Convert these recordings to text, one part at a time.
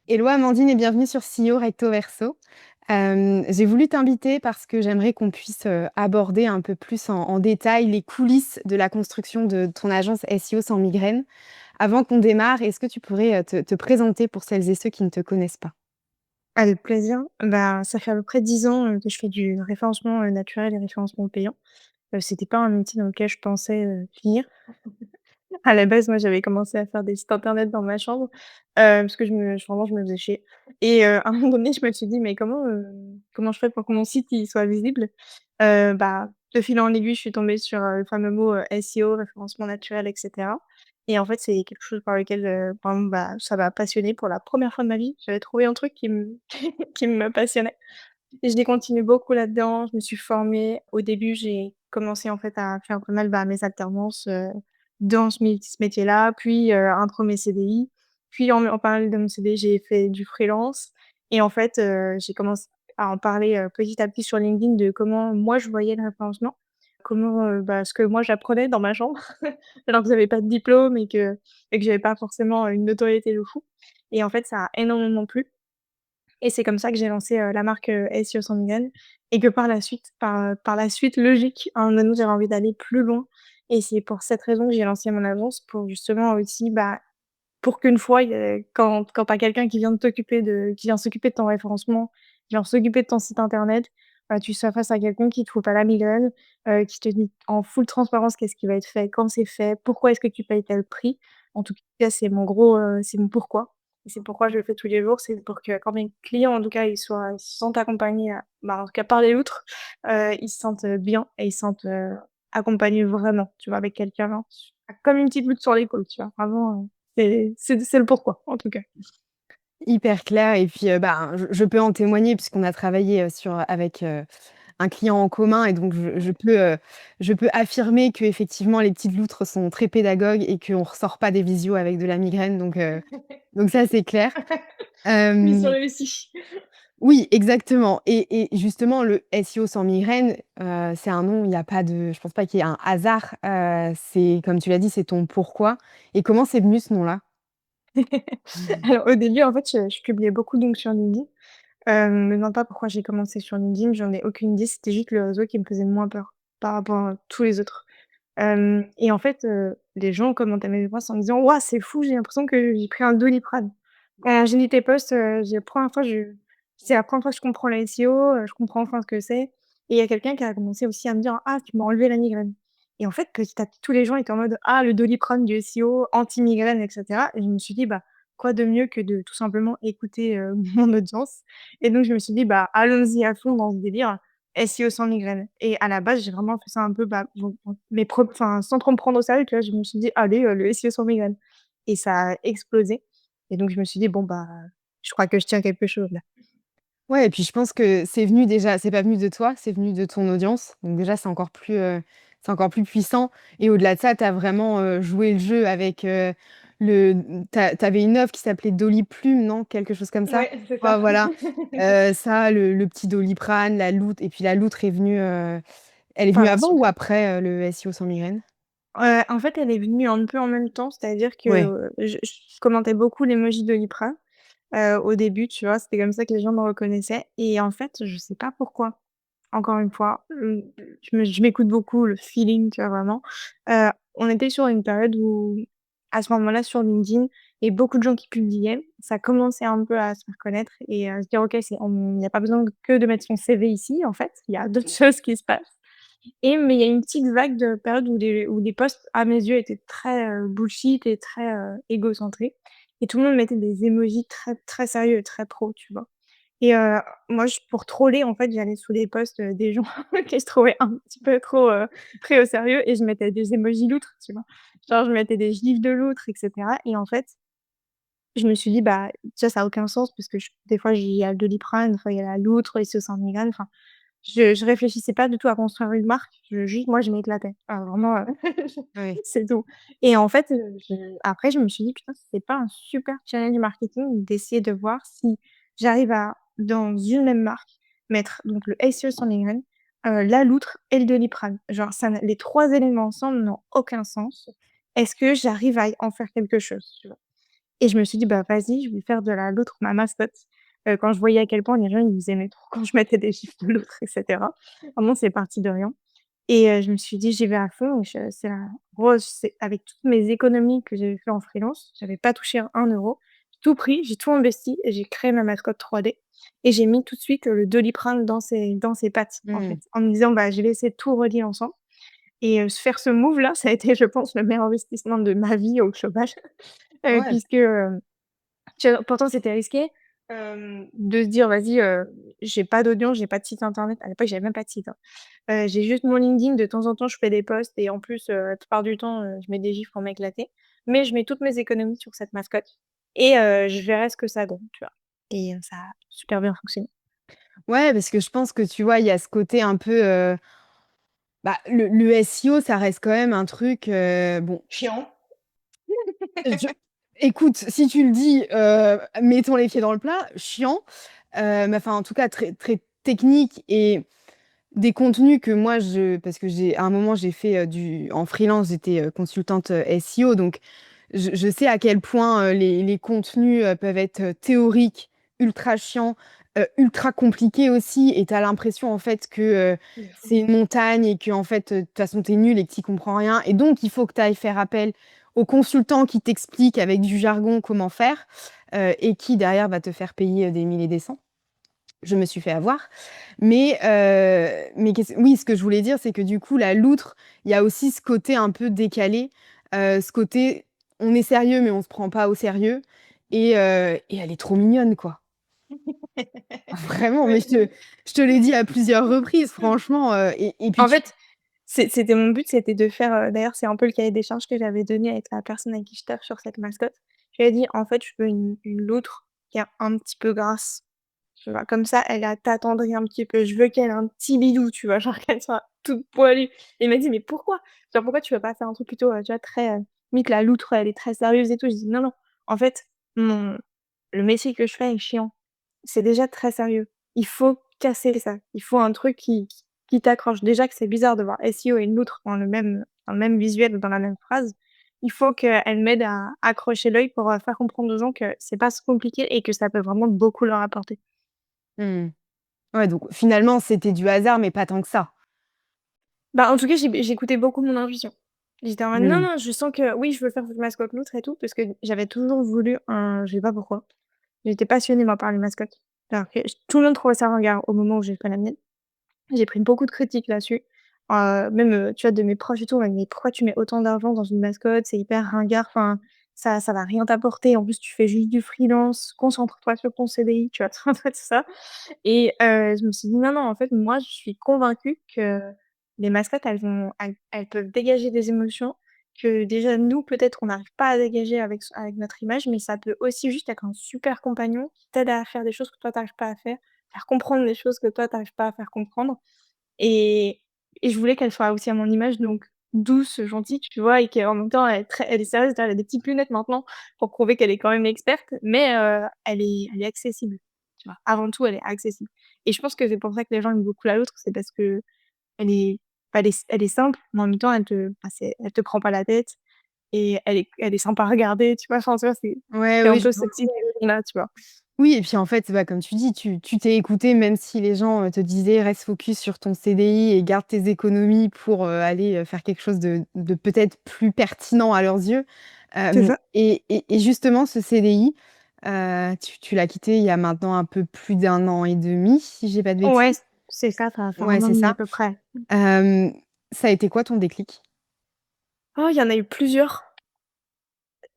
Hello Amandine et bienvenue sur CEO Recto Verso. J'ai voulu t'inviter parce que j'aimerais qu'on puisse, aborder un peu plus en détail les coulisses de la construction de ton agence SEO sans migraine. Avant qu'on démarre, est-ce que tu pourrais, te présenter pour celles et ceux qui ne te connaissent pas? Avec plaisir. Bah, ça fait à peu près 10 ans, que je fais du référencement, naturel et référencement payant. C'était pas un métier dans lequel je pensais, finir. À la base, moi, j'avais commencé à faire des sites internet dans ma chambre, parce que je me faisais chier et à un moment donné, je me suis dit: «Mais comment je fais pour que mon site, il soit visible?» Bah, de fil en aiguille, je suis tombée sur, le fameux mot, SEO, référencement naturel et cetera et en fait, c'est quelque chose par lequel, vraiment, bah, ça m'a passionnée pour la première fois de ma vie. J'avais trouvé un truc qui me qui me passionnait. Et je l'ai continué beaucoup là-dedans, je me suis formée. Au début, j'ai commencé en fait à faire pas mal, bah, mes alternances, dans ce métier-là, puis, un 1er CDI. Puis en parallèle de mon CDI, j'ai fait du freelance et en fait, j'ai commencé à en parler, petit à petit sur LinkedIn de comment moi je voyais le référencement. Comment, bah, ce que moi j'apprenais dans ma chambre, alors que j'avais pas de diplôme et que j'avais pas forcément une notoriété de fou et en fait, ça a énormément plu. Et c'est comme ça que j'ai lancé, la marque, SEO sans migraine et que par la suite logique, à un moment donné, j'avais envie d'aller plus loin et c'est pour cette raison que j'ai lancé mon agence pour justement aussi, bah, pour qu'une fois, quand tu as quelqu'un qui vient s'occuper de ton référencement, qui vient s'occuper de ton site internet, bah, tu sois face à quelqu'un qui te fout pas la migraine, qui te dit en full transparence qu'est-ce qui va être fait, quand c'est fait, pourquoi est-ce que tu payes tel prix. En tout cas, c'est mon pourquoi et c'est pourquoi je le fais tous les jours. C'est pour que quand mes clients, en tout cas, ils se sentent accompagnés, bah, en tout cas par les loutres, ils se sentent, bien et ils se sentent, accompagnés vraiment, tu vois? Avec quelqu'un, hein, comme une petite loutre sur l'épaule, tu vois? Vraiment, c'est le pourquoi, en tout cas. Hyper clair et puis, ben, je peux en témoigner puisqu'on a travaillé, avec, un client en commun et donc je peux affirmer qu'effectivement les petites loutres sont très pédagogues et qu'on ressort pas des visios avec de la migraine donc ça c'est clair. Mission Hem, réussie. oui exactement et justement le SEO sans migraine, c'est un nom, il y a pas de je pense pas qu'il y ait un hasard, c'est comme tu l'as dit, c'est ton pourquoi et comment c'est venu ce nom-là? Alors au début, en fait, je publiais beaucoup donc sur LinkedIn. Me demande pas pourquoi j'ai commencé sur LinkedIn, j'en ai aucune idée, c'était juste le réseau qui me faisait moins peur par rapport à tous les autres. Et en fait, les gens commentaient mes posts en me disant: «Waouh, c'est fou, j'ai l'impression que j'ai pris un Doliprane». J'ai lu tes posts, c'est la première fois que je comprends le SEO, je comprends enfin ce que c'est et il y a quelqu'un qui a commencé aussi à me dire: «Ah, tu m'as enlevé la migraine» et en fait, petit à petit, tous les gens étaient en mode: «Ah, le Doliprane du SEO, anti-migraine» et cetera et je me suis dit: «Bah, quoi de mieux que de tout simplement écouter, mon audience?» et donc je me suis dit: «Bah, allons-y à fond dans ce délire, SEO sans migraine» et à la base, j'ai vraiment fait ça un peu, bah, bon, mes propres enfin, sans trop me prendre au sérieux, tu vois? Je me suis dit: «Allez, le SEO sans migraine» et ça a explosé et donc je me suis dit: «Bon, bah, je crois que je tiens quelque chose là». Ouais et puis je pense que c'est venu déjà c'est pas venu de toi, c'est venu de ton audience. Donc déjà, c'est encore plus puissant et au-delà de ça, tu as vraiment, joué le jeu avec, le tu avais une œuvre qui s'appelait Dolly Plume, non? Quelque chose comme ça? Ouais, c'est ça. Ouais, voilà, ça, le petit Doliprane, la loutre et puis la loutre est venue, elle est venue Par la avant ou suite. après, le SEO sans migraine? En fait, elle est venue un peu en même temps, c'est-à-dire que, Ouais. je commentais beaucoup l'emoji Doliprane, au début, tu vois? C'était comme ça que les gens me reconnaissaient et en fait, je sais pas pourquoi. Encore une fois, je m'écoute beaucoup, le feeling, tu vois, vraiment. On était sur une période où, à ce moment-là, sur LinkedIn et beaucoup de gens qui publiaient. Ça commençait un peu à se faire connaître et se dire: «OK, il y a pas besoin que de mettre son CV ici, en fait, il y a d'autres choses qui se passent» et mais il y a une petite vague de période où des posts, à mes yeux, étaient très, bullshit et très, égocentrés et tout le monde mettait des emojis très, très sérieux et très pro, tu vois? Et moi, pour troller, en fait, j'allais sous les posts, des gens que je trouvais un petit peu trop, pris au sérieux et je mettais des émojis loutres, tu vois? Genre, je mettais des gifs de loutres et cetera et en fait, je me suis dit: «Bah, ça a aucun sens» parce que des fois, il y a le Doliprane, des fois, il y a la loutre, les sauces en migraine, enfin, je réfléchissais pas du tout à construire une marque, juste moi, je m'éclatais. Vraiment, Ouais. c'est tout et en fait, après, je me suis dit: «Putain, c'est pas un super challenge marketing d'essayer de voir si j'arrive à, dans une même marque, mettre donc le SEO sans migraine, la loutre et le Doliprane?» Genre ça n'a les 3 éléments ensemble n'ont aucun sens. Est-ce que j'arrive à en faire quelque chose, tu vois? et je me suis dit: «Bah, vas-y, je vais faire de la loutre ma mascotte». Quand je voyais à quel point les gens, ils nous aimaient trop quand je mettais des gifs de loutre et cetera. Vraiment, c'est parti de rien. Et je me suis dit: «J'y vais à fond» et c'est la grosse c'est avec toutes mes économies que j'avais fait en freelance, j'avais pas touché un euro. J'ai tout pris, j'ai tout investi et j'ai créé ma mascotte 3D et j'ai mis tout de suite, le Doliprane dans ses pattes, en Mmh. fait, en me disant: «Bah, je vais essayer de tout relier ensemble» et faire ce move-là, ça a été, je pense, le meilleur investissement de ma vie au chômage, Ouais. puisque, tu vois, pourtant c'était risqué, de se dire: «Vas-y, j'ai pas d'audience, j'ai pas de site internet». À l'époque, j'avais même pas de site, hein. J'ai juste mon LinkedIn, de temps en temps, je fais des posts et en plus, la plupart du temps, je mets des gifs pour m'éclater. Mais je mets toutes mes économies sur cette mascotte et je verrai ce que ça donne, tu vois? Et ça a super bien fonctionné. Ouais, parce que je pense que, tu vois, il y a ce côté un peu, bah, le SEO, ça reste quand même un truc, bon, Chiant. je écoute, si tu le dis, mettons les pieds dans le plat, chiant, mais enfin, en tout cas, très très technique et des contenus que moi parce que j'ai à un moment, j'ai fait, du en freelance, j'étais, consultante, SEO, donc je sais à quel point, les contenus, peuvent être, théoriques, ultra chiants, ultra compliqués aussi et tu as l'impression, en fait, que, De fou. c'est une montagne et qu'en fait, de toute façon, tu es nul et que tu y comprends rien et donc il faut que tu ailles faire appel au consultant qui t'explique avec du jargon comment faire, et qui derrière va te faire payer, des milliers et des cents. Je me suis fait avoir. Mais oui, ce que je voulais dire, c'est que du coup, la loutre, il y a aussi ce côté un peu décalé, ce côté, on est sérieux, mais on se prend pas au sérieux et elle est trop mignonne, quoi. Vraiment, mais Ouais. je te l'ai dit à plusieurs reprises, franchement, et puis En tu fait, c'était mon but, c'était de faire, d'ailleurs, c'est un peu le cahier des charges que j'avais donné avec la personne avec qui je taffe sur cette mascotte. Je lui ai dit: «En fait, je veux une loutre qui est un petit peu grasse». Tu vois? Comme ça, elle a t'attendrit un petit peu. Je veux qu'elle ait un petit bidou, tu vois? Genre qu'elle soit toute poilue et il m'a dit: «Mais pourquoi? Genre pourquoi tu veux pas faire un truc plutôt, tu vois, très, limite la loutre, elle est très sérieuse et tout?» Je dis: «Non, non, en fait, mon le métier que je fais est chiant. C'est déjà très sérieux. Il faut casser ça. Il faut un truc qui t'accroche. Déjà que c'est bizarre de voir SEO et une loutre dans le même visuel ou dans la même phrase. Il faut qu'elle m'aide à accrocher l'œil pour, faire comprendre aux gens que c'est pas si compliqué et que ça peut vraiment beaucoup leur apporter». mmh. Ouais, donc finalement, c'était du hasard, mais pas tant que ça. Bah, en tout cas, j'écoutais beaucoup mon intuition. J'étais en mode: «Non, Mmh. non, je sens que oui, je veux faire cette mascotte loutre et tout», parce que j'avais toujours voulu un je sais pas pourquoi. J'étais passionnée moi par les mascottes. Alors que tout le monde trouvait ça ringard au moment où j'ai fait la mienne. J'ai pris beaucoup de critiques là-dessus. Même, tu vois, de mes proches et tout, on m'a dit: «Mais pourquoi tu mets autant d'argent dans une mascotte? C'est hyper ringard, enfin, ça va rien t'apporter. En plus, tu fais juste du freelance. Concentre-toi sur ton CDI», tu vois? Un peu tout ça et je me suis dit: «Non, non, en fait, moi, je suis convaincue que les mascottes, elles peuvent dégager des émotions que déjà nous, peut-être, on n'arrive pas à dégager avec notre image, mais ça peut aussi juste être un super compagnon qui t'aide à faire des choses que toi, tu arrives pas à faire comprendre des choses que toi, tu arrives pas à faire comprendre». Et et je voulais qu'elle soit aussi à mon image, donc douce, gentille, tu vois? Et qu'en même temps, elle est sérieuse, elle a des petites lunettes maintenant pour prouver qu'elle est quand même experte, mais elle est accessible, tu vois? Avant tout, elle est accessible et je pense que c'est pour ça que les gens aiment beaucoup la loutre, c'est parce qu'elle est elle est simple, mais en même temps, elle te prend pas la tête et elle est sympa à regarder, tu vois? Enfin, tu vois, Ouais, c'est un oui, je peu vois. cette idée-là, tu vois? Oui et puis, en fait, bah, comme tu dis, tu t'es écouté même si les gens, te disaient: «Reste focus sur ton CDI et garde tes économies pour, aller, faire quelque chose de peut-être plus pertinent à leurs yeux». C'est ça. Et justement ce CDI, tu l'as quitté il y a maintenant un peu plus d'un an et demi, si j'ai pas de Ouais, bêtises? c'est ça, ça va faire Ouais, 1 an c'est et demi à ça. peu près. Hem, Ça a été quoi ton déclic? Oh, il y en a eu plusieurs.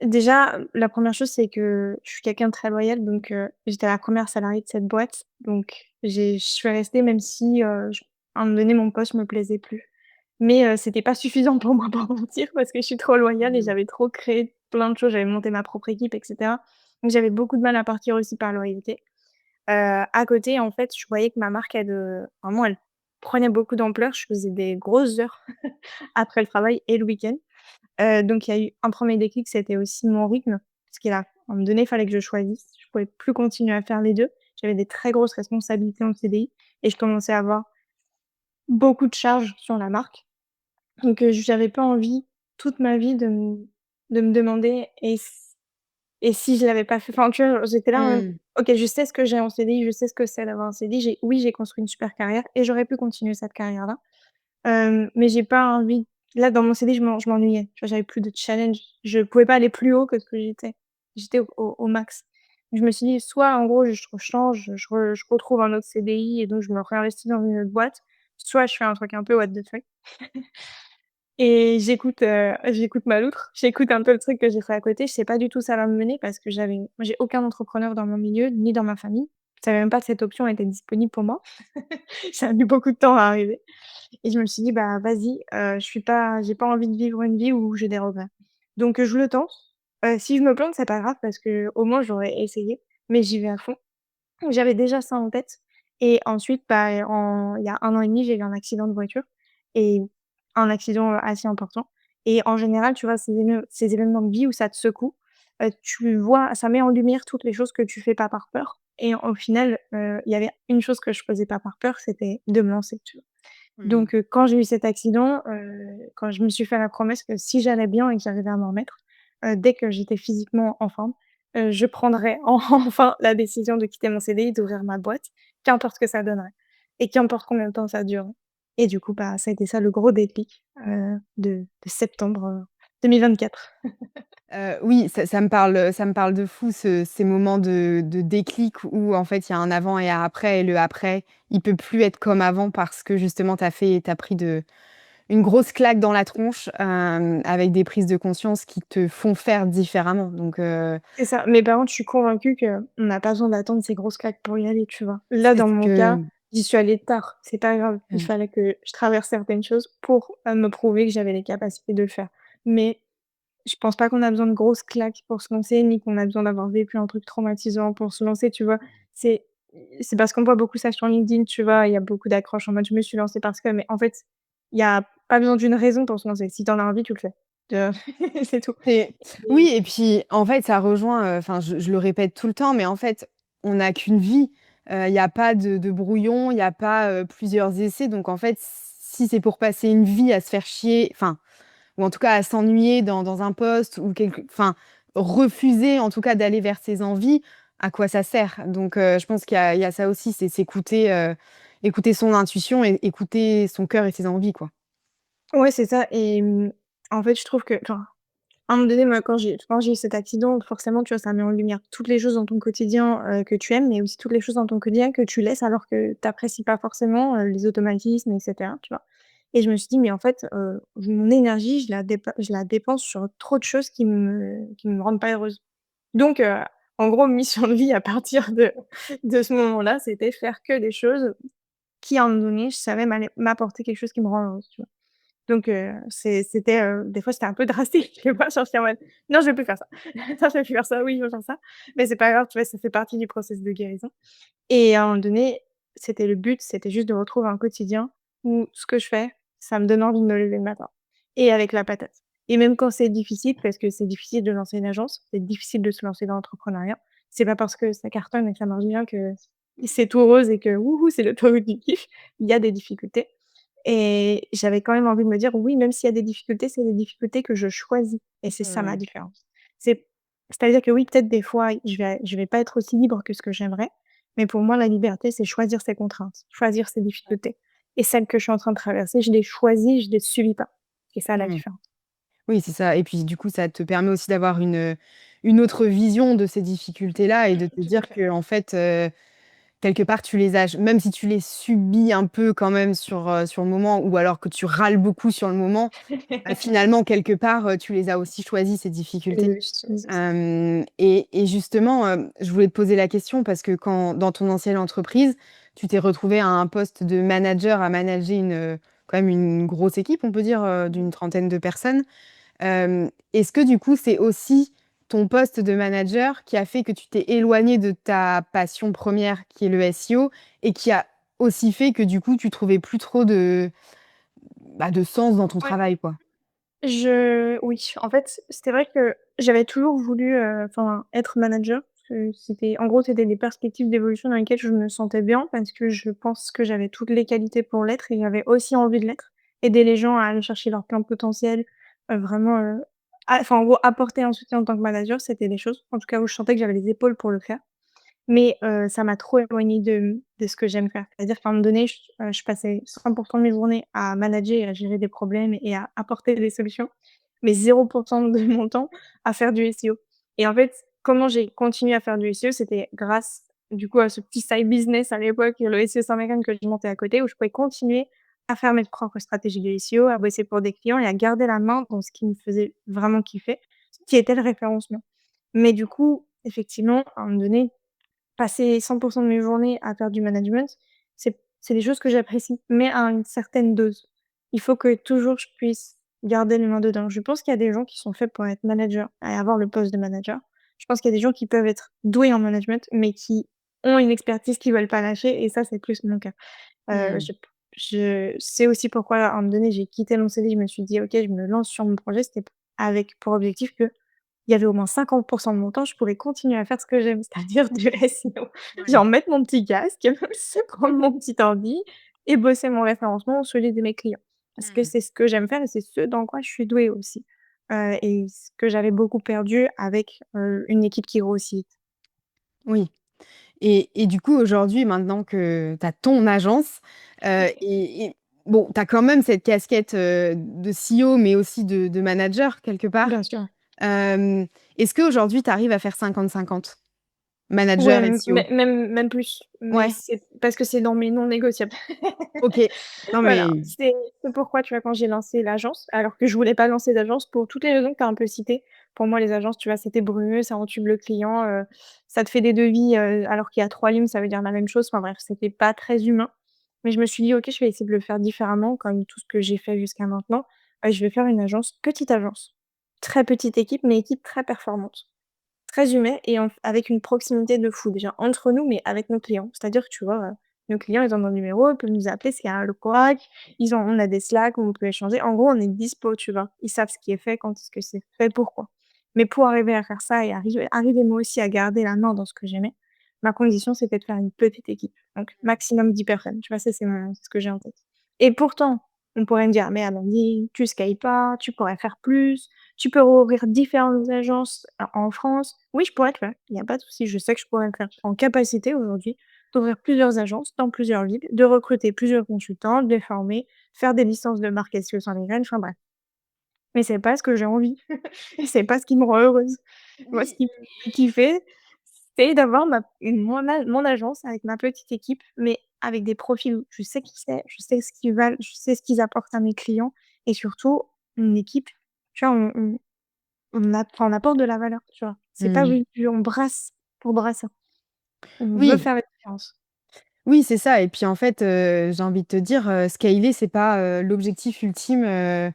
Déjà, la première chose, c'est que je suis quelqu'un de très loyal, donc j'étais la première salariée de cette boîte, donc je suis restée même si, à un moment donné, mon poste me plaisait plus. Mais c'était pas suffisant pour moi pour mentir parce que je suis trop loyale et Mmh. j'avais trop créé plein de choses, j'avais monté ma propre équipe et cetera. Donc j'avais beaucoup de mal à partir aussi par loyauté. À côté, en fait, je voyais que ma marque, vraiment, elle prenait beaucoup d'ampleur. Je faisais des grosses heures après le travail et le week-end. Donc il y a eu un premier déclic, c'était aussi mon rythme, parce qu'à un moment donné, il fallait que je choisisse. Je pouvais plus continuer à faire les 2. J'avais des très grosses responsabilités en CDI et je commençais à avoir beaucoup de charges sur la marque. Donc j'avais pas envie toute ma vie de me demander: et si je l'avais pas fait enfin, tu vois, j'étais là en mode: Mmh. «OK, je sais ce que j'ai en CDI, je sais ce que c'est d'avoir un CDI». J'ai construit une super carrière et j'aurais pu continuer cette carrière-là. Mais j'ai pas envie là, dans mon CDI, je m'ennuyais. Tu vois, j'avais plus de challenge. Je pouvais pas aller plus haut que ce que j'étais. J'étais au max. Je me suis dit: «Soit en gros je change, je retrouve un autre CDI et donc je me réinvestis dans une autre boîte, soit je fais un truc un peu what the fuck». Et j'écoute ma loutre, j'écoute un peu le truc que j'ai fait à côté. Je sais pas du tout où ça va me mener parce que moi j'ai aucun entrepreneur dans mon milieu, ni dans ma famille. Je savais même pas que cette option était disponible pour moi. Ça a mis beaucoup de temps à arriver et je me suis dit: «Bah, vas-y, j'ai pas envie de vivre une vie où j'ai des regrets». Donc je le tente. Si je me plante, c'est pas grave parce qu'au moins j'aurais essayé, mais j'y vais à fond. J'avais déjà ça en tête et ensuite, bah, il y a 1 an et demi, j'ai eu un accident de voiture et un accident, assez important et en général, tu vois, ces événements de vie où ça te secoue, tu vois ça met en lumière toutes les choses que tu fais pas par peur et au final, il y avait une chose que je faisais pas par peur, c'était de me lancer, tu vois? Mmh. Donc quand j'ai eu cet accident, quand je me suis fait la promesse que si j'allais bien et que j'arrivais à m'en remettre, dès que j'étais physiquement en forme, je prendrais enfin la décision de quitter mon CDI, d'ouvrir ma boîte, qu'importe ce que ça donnerait et qu'importe combien de temps ça durerait et du coup, bah, ça a été ça le gros déclic, de septembre, 2024. Oui, ça me parle de fou ces moments de déclic où en fait il y a un avant et un après et le après, il peut plus être comme avant parce que justement tu as pris une grosse claque dans la tronche, avec des prises de conscience qui te font faire différemment donc C'est ça, mais par contre, je suis convaincue qu'on n'a pas besoin d'attendre ces grosses claques pour y aller, tu vois? Là, c'est dans ce mon cas, que j'y suis allée tard, c'est pas grave. Il mmh. fallait que je traverse certaines choses pour, me prouver que j'avais les capacités de le faire. Mais je pense pas qu'on a besoin de grosses claques pour se lancer, ni qu'on a besoin d'avoir vécu un truc traumatisant pour se lancer, tu vois? C'est c'est parce qu'on voit beaucoup ça sur LinkedIn, tu vois? Il y a beaucoup d'accroches en mode: «Je me suis lancée parce que», mais en fait, il y a pas besoin d'une raison pour se lancer. Si tu en as envie, tu le fais. Heu, c'est tout. C'est Et oui et puis, en fait, ça rejoint, enfin, je le répète tout le temps, mais en fait, on n'a qu'une vie. Il y a pas de brouillon, il y a pas, plusieurs essais, donc en fait, si c'est pour passer une vie à se faire chier, enfin, ou en tout cas à s'ennuyer dans un poste ou enfin, refuser en tout cas d'aller vers ses envies, à quoi ça sert? Donc je pense il y a ça aussi, c'est s'écouter, écouter son intuition et écouter son cœur et ses envies, quoi. ouais, c'est ça et en fait, je trouve que enfin, à un moment donné, moi, quand j'ai eu cet accident, forcément, tu vois, ça met en lumière toutes les choses dans ton quotidien, que tu aimes, mais aussi toutes les choses dans ton quotidien que tu laisses alors que tu apprécies pas forcément, les automatismes et cetera, tu vois? Et je me suis dit: «Mais en fait, mon énergie, je la dépense sur trop de choses qui me rendent pas heureuse». Donc en gros, mission de vie à partir de ce moment-là, c'était faire que des choses qui, à un moment donné, je savais m'apporter quelque chose qui me rend heureuse, tu vois? Donc c'était, des fois, c'était un peu drastique, tu vois? Genre, j'étais en mode: «Non, je vais plus faire ça. Non, je vais plus faire ça. Oui, je veux faire ça». Mais c'est pas grave, tu vois? Ça fait partie du processus de guérison et à un moment donné, c'était le but, c'était juste de retrouver un quotidien où ce que je fais, ça me donne envie de me lever le matin et avec la patate et même quand c'est difficile, parce que c'est difficile de lancer une agence, c'est difficile de se lancer dans l'entrepreneuriat. C'est pas parce que ça cartonne et que ça marche bien que c'est tout rose et que wouhou, c'est l'autoroute du kiff. Il y a des difficultés et j'avais quand même envie de me dire: «Oui, même s'il y a des difficultés, c'est des difficultés que je choisis» et c'est ça ma Mmh. différence. C'est c'est-à-dire que oui, peut-être des fois, je vais pas être aussi libre que ce que j'aimerais, mais pour moi, la liberté, c'est choisir ses contraintes, choisir ses difficultés et celles que je suis en train de traverser, je les choisis, je les subis pas. C'est ça la Mmh. différence. Oui, c'est ça et puis du coup, ça te permet aussi d'avoir une autre vision de ces difficultés-là et de te Tout à dire fait. qu'en fait, quelque part, tu les as même si tu les subis un peu quand même sur le moment ou alors que tu râles beaucoup sur le moment, bah, finalement, quelque part, tu les as aussi choisis ces difficultés. C'est ça. Et justement, je voulais te poser la question parce que quand dans ton ancienne entreprise, tu t'es retrouvé à un poste de manager à manager quand même une grosse équipe, on peut dire, d'une trentaine de personnes. Est-ce que du coup, c'est aussi ton poste de manager qui a fait que tu t'es éloigné de ta passion première qui est le SEO et qui a aussi fait que du coup, tu trouvais plus trop de sens dans ton Ouais. travail, quoi? Oui, en fait, c'était vrai que j'avais toujours voulu, enfin, être manager, parce que c'était des perspectives d'évolution dans lesquelles je me sentais bien parce que je pense que j'avais toutes les qualités pour l'être et j'avais aussi envie de l'être. Aider les gens à aller chercher leur plein potentiel, vraiment, enfin, en gros, apporter un soutien en tant que manager, c'était des choses, en tout cas, où je sentais que j'avais les épaules pour le faire. Mais ça m'a trop éloignée de ce que j'aime faire. C'est-à-dire qu'à un moment donné, je passais 100 de mes journées à manager et à gérer des problèmes et à apporter des solutions, mais 0 de mon temps à faire du SEO. Et en fait, comment j'ai continué à faire du SEO, c'était grâce, du coup, à ce petit side business à l'époque, le SEO Saint-Mécan que je montais à côté, où je pouvais continuer à faire mes propres stratégies de SEO, à bosser pour des clients et à garder la main dans ce qui me faisait vraiment kiffer, qui était le référencement. Mais du coup, effectivement, à un moment donné, passer 100 de mes journées à faire du management, c'est des choses que j'apprécie, mais à une certaine dose. Il faut que toujours je puisse garder les mains dedans. Je pense qu'il y a des gens qui sont faits pour être manager et avoir le poste de manager. Je pense qu'il y a des gens qui peuvent être doués en management, mais qui ont une expertise qu'ils veulent pas lâcher et ça, c'est plus mon cas. Heu, Mmh. je je sais aussi pourquoi, à un moment donné, j'ai quitté mon CDI. Je me suis dit: «OK, je me lance sur mon projet». C'était avec pour objectif que il y avait au moins 50 de mon temps, je pourrais continuer à faire ce que j'aime, c'est-à-dire du SEO. Ouais. Genre mettre mon petit casque, prendre mon petit ordi et bosser mon référencement ou celui de mes clients. Parce que Mmh. c'est ce que j'aime faire et c'est ce dans quoi je suis douée aussi. Et ce que j'avais beaucoup perdu avec, une équipe qui grossit. Oui. Et du coup, aujourd'hui, maintenant que tu as ton agence, et bon, tu as quand même cette casquette, de CEO, mais aussi de manager quelque part. Bien sûr. Hem, Est-ce qu'aujourd'hui tu arrives à faire 50-50? Ouais, Manager et CEO? même plus, mais Ouais, c'est parce que c'est dans mes non négociables. OK. Non Voilà, mais c'est pourquoi, tu vois, quand j'ai lancé l'agence, alors que je voulais pas lancer d'agence pour toutes les raisons que tu as un peu citées. Pour moi, les agences, tu vois, c'était brumeux, ça entube le client, ça te fait des devis, alors qu'il y a 3 lignes, ça veut dire la même chose. Enfin bref, c'était pas très humain. Mais je me suis dit: «OK, je vais essayer de le faire différemment comme tout ce que j'ai fait jusqu'à maintenant. Je vais faire une agence, petite agence, très petite équipe, mais équipe très performante». Très humain et avec une proximité de fou déjà entre nous, mais avec nos clients. C'est-à-dire que, tu vois, nos clients, ils ont nos numéros, ils peuvent nous appeler s'il y a le couac, on a des Slack où on peut échanger. En gros, on est dispo, tu vois? Ils savent ce qui est fait, quand est-ce que c'est fait, pourquoi. Mais pour arriver à faire ça et arriver moi aussi à garder la main dans ce que j'aimais, ma condition, c'était de faire une petite équipe, donc maximum 10 personnes, tu vois? Ça, c'est ce que j'ai en tête et pourtant, on pourrait me dire: «Mais Amandine, tu scales pas, tu pourrais faire plus, tu peux rouvrir différentes agences en France». Oui, je pourrais le faire, il y a pas de souci, je sais que je pourrais le faire. Je suis en capacité aujourd'hui d'ouvrir plusieurs agences dans plusieurs villes, de recruter plusieurs consultants, de les former, faire des licences de marque SEO sans migraine, enfin bref. Mais c'est pas ce que j'ai envie et c'est pas ce qui me rend heureuse. Moi, ce oui, qui me fait kiffer, c'est d'avoir mon agence avec ma petite équipe, mais avec des profils où je sais qui c'est, je sais ce qu'ils valent, je sais ce qu'ils apportent à mes clients et surtout une équipe, tu vois, on apporte de la valeur, tu vois? C'est pas mmh. du on brasse pour brasser. On veut Oui, faire la différence. oui, c'est ça et puis en fait, j'ai envie de te dire, scaler, c'est pas, l'objectif ultime, Pas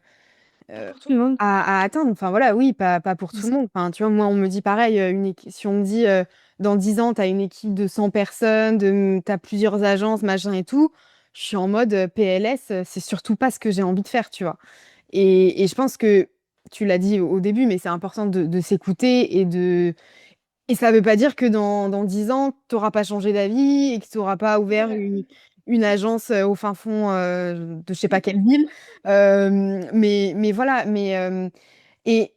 Heu, pour tout le monde. à atteindre, enfin voilà, oui, pas pour C'est tout le ça. monde. Enfin, tu vois, moi, on me dit pareil, une équi si on me dit, «Dans 10 ans, tu as une équipe de 100 personnes, tu as plusieurs agences, machin et tout», je suis en mode, PLS, c'est surtout pas ce que j'ai envie de faire, tu vois? Et je pense que tu l'as dit au début, mais c'est important de s'écouter et ça veut pas dire que dans 10 ans, tu auras pas changé d'avis et que tu auras pas ouvert une agence, au fin fond, de je sais pas quelle ville. Mais voilà, et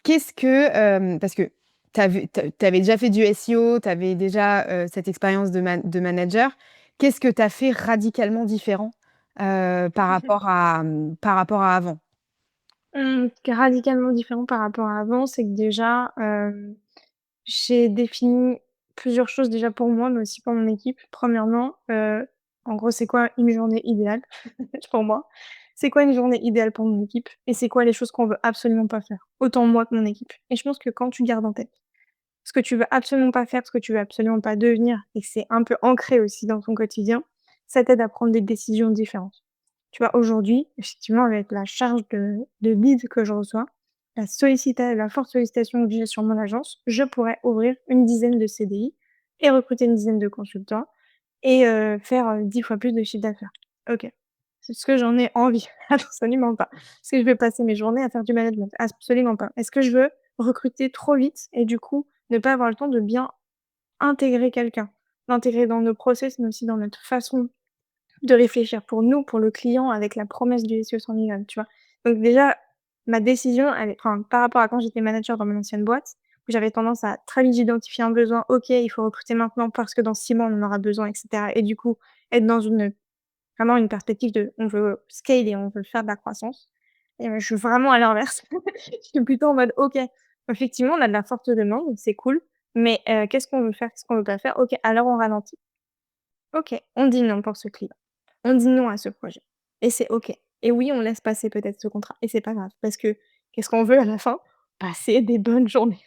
qu'est-ce que, parce que tu avais déjà fait du SEO, tu avais déjà, cette expérience de manager. Qu'est-ce que tu as fait radicalement différent, par rapport à avant? Ce qui est radicalement différent par rapport à avant, c'est que déjà, j'ai défini plusieurs choses déjà pour moi, mais aussi pour mon équipe. Premièrement, en gros, c'est quoi une journée idéale pour moi? C'est quoi une journée idéale pour mon équipe? Et c'est quoi les choses qu'on veut absolument pas faire? Autant moi que mon équipe. Et je pense que quand tu gardes en tête ce que tu veux absolument pas faire, ce que tu veux absolument pas devenir et que c'est un peu ancré aussi dans ton quotidien, ça t'aide à prendre des décisions différentes. Tu vois, aujourd'hui, effectivement, avec la charge de leads que je reçois, la forte sollicitation que j'ai sur mon agence, je pourrais ouvrir une dizaine de CDI et recruter une dizaine de consultants et faire, 10 fois plus de chiffre d'affaires. OK. C'est ce que j'en ai envie? Absolument pas. Est-ce que je vais passer mes journées à faire du management? Absolument pas. Est-ce que je veux recruter trop vite et du coup, ne pas avoir le temps de bien intégrer quelqu'un? L'intégrer dans nos process, mais aussi dans notre façon de réfléchir pour nous, pour le client, avec la promesse du SEO sans migraine, tu vois? Donc déjà, ma décision, elle est enfin, par rapport à quand j'étais manager dans mon ancienne boîte, où j'avais tendance à très vite identifier un besoin. OK, il faut recruter maintenant parce que dans 6 mois, on en aura besoin et cetera et du coup, être dans vraiment une perspective de on veut scale et on veut faire de la croissance et je suis vraiment à l'inverse. Je suis plutôt en mode: «OK, effectivement, on a de la forte demande, c'est cool, mais qu'est-ce qu'on veut faire? Qu'est-ce qu'on veut pas faire? OK, alors on ralentit. OK, on dit non pour ce client. On dit non à ce projet et c'est OK et oui, on laisse passer peut-être ce contrat et c'est pas grave parce que qu'est-ce qu'on veut à la fin? Passer des bonnes journées.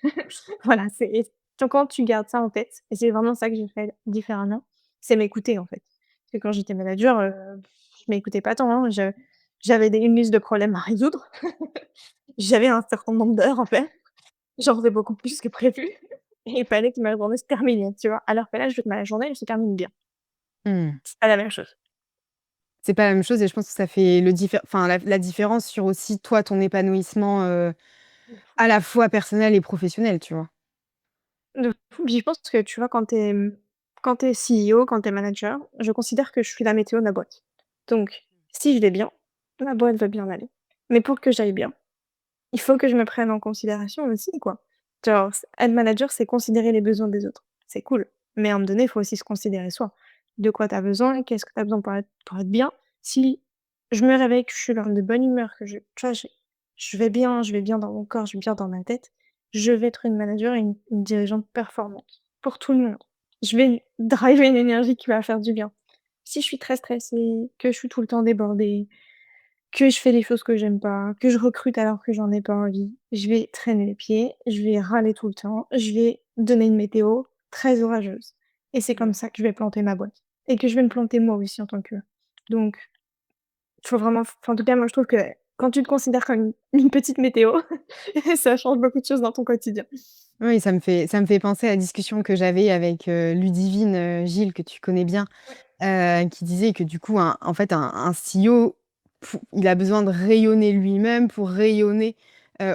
Voilà, c'est donc quand tu gardes ça en tête et c'est vraiment ça que j'ai fait différemment, c'est m'écouter, en fait. Parce que quand j'étais manager, je m'écoutais pas tant, hein. J'avais une liste de problèmes à résoudre. J'avais un certain nombre d'heures à faire. J'en faisais beaucoup plus que prévu et il fallait que ma journée se termine, tu vois? Alors que là, je veux que ma journée, elle se termine bien. Mmh. C'est pas la même chose. C'est pas la même chose et je pense que ça fait la différence sur aussi toi, ton épanouissement, à la fois personnel et professionnel, tu vois? De fou. Puis je pense que, tu vois, quand tu es CEO, quand tu es manager, je considère que je suis la météo de la boîte. Donc, si je vais bien, la boîte va bien aller. Mais pour que j'aille bien, il faut que je me prenne en considération aussi, quoi. Genre, être manager, c'est considérer les besoins des autres. C'est cool. Mais à un moment donné, il faut aussi se considérer soi. De quoi tu as besoin? Qu'est-ce que tu as besoin pour être bien? Si je me réveille, que je suis dans de bonne humeur, que tu vois, je vais bien dans mon corps, je vais bien dans ma tête, je vais être une manager et une dirigeante performante pour tout le monde. Je vais driver une énergie qui va faire du bien. Si je suis très stressée, que je suis tout le temps débordée, que je fais des choses que j'aime pas, que je recrute alors que j'en ai pas envie, je vais traîner les pieds, je vais râler tout le temps, je vais donner une météo très orageuse et c'est comme ça que je vais planter ma boîte et que je vais me planter moi aussi en tant que donc faut vraiment enfin, en tout cas, moi, je trouve que quand tu te considères comme une petite météo, ça change beaucoup de choses dans ton quotidien. Oui, ça me fait penser à la discussion que j'avais avec, Ludivine, Gilles que tu connais bien, Ouais, qui disait que du coup un CEO il a besoin de rayonner lui-même pour rayonner,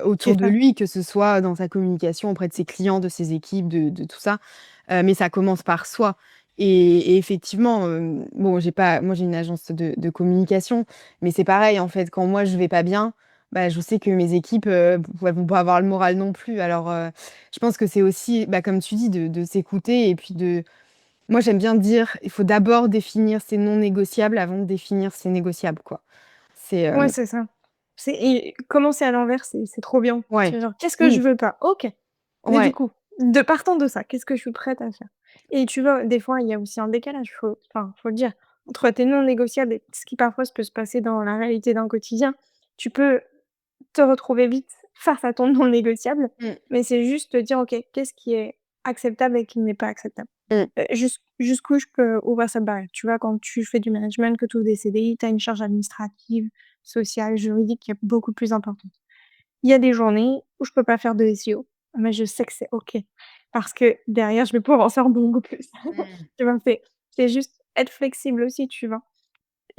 autour c'est de ça. lui, que ce soit dans sa communication auprès de ses clients, de ses équipes, de tout ça, mais ça commence par soi et effectivement, bon j'ai une agence de communication, mais c'est pareil en fait, quand moi je vais pas bien, bah, je sais que mes équipes, elles vont pas avoir le moral non plus alors, je pense que c'est aussi, bah, comme tu dis de s'écouter et puis moi j'aime bien dire: «Il faut d'abord définir ses non négociables avant de définir ses négociables», quoi. C'est, Ouais, c'est ça. C'est et commencer à l'envers, c'est trop bien. ouais, C'est genre: «Qu'est-ce que je oui, veux pas? OK, mais du ouais, coup, de partant de ça, qu'est-ce que je suis prête à faire?» et tu vois, des fois, il y a aussi un décalage, faut le dire, entre tes non négociables et ce qui parfois peut se passer dans la réalité d'un quotidien. Tu peux te retrouver vite face à ton non négociable, mmh, mais c'est juste te dire: «OK, qu'est-ce qui est acceptable et qui n'est pas acceptable?» mmh, Jusqu'où je peux ouvrir cette barrière? Tu vois, quand tu fais du management, que tu ouvres des CDI, tu as une charge administrative, sociale, juridique qui est beaucoup plus importante. Il y a des journées où je peux pas faire de SEO, mais je sais que c'est OK parce que derrière, je vais pouvoir en faire beaucoup plus. mmh. Tu vois? C'est juste être flexible aussi, tu vois?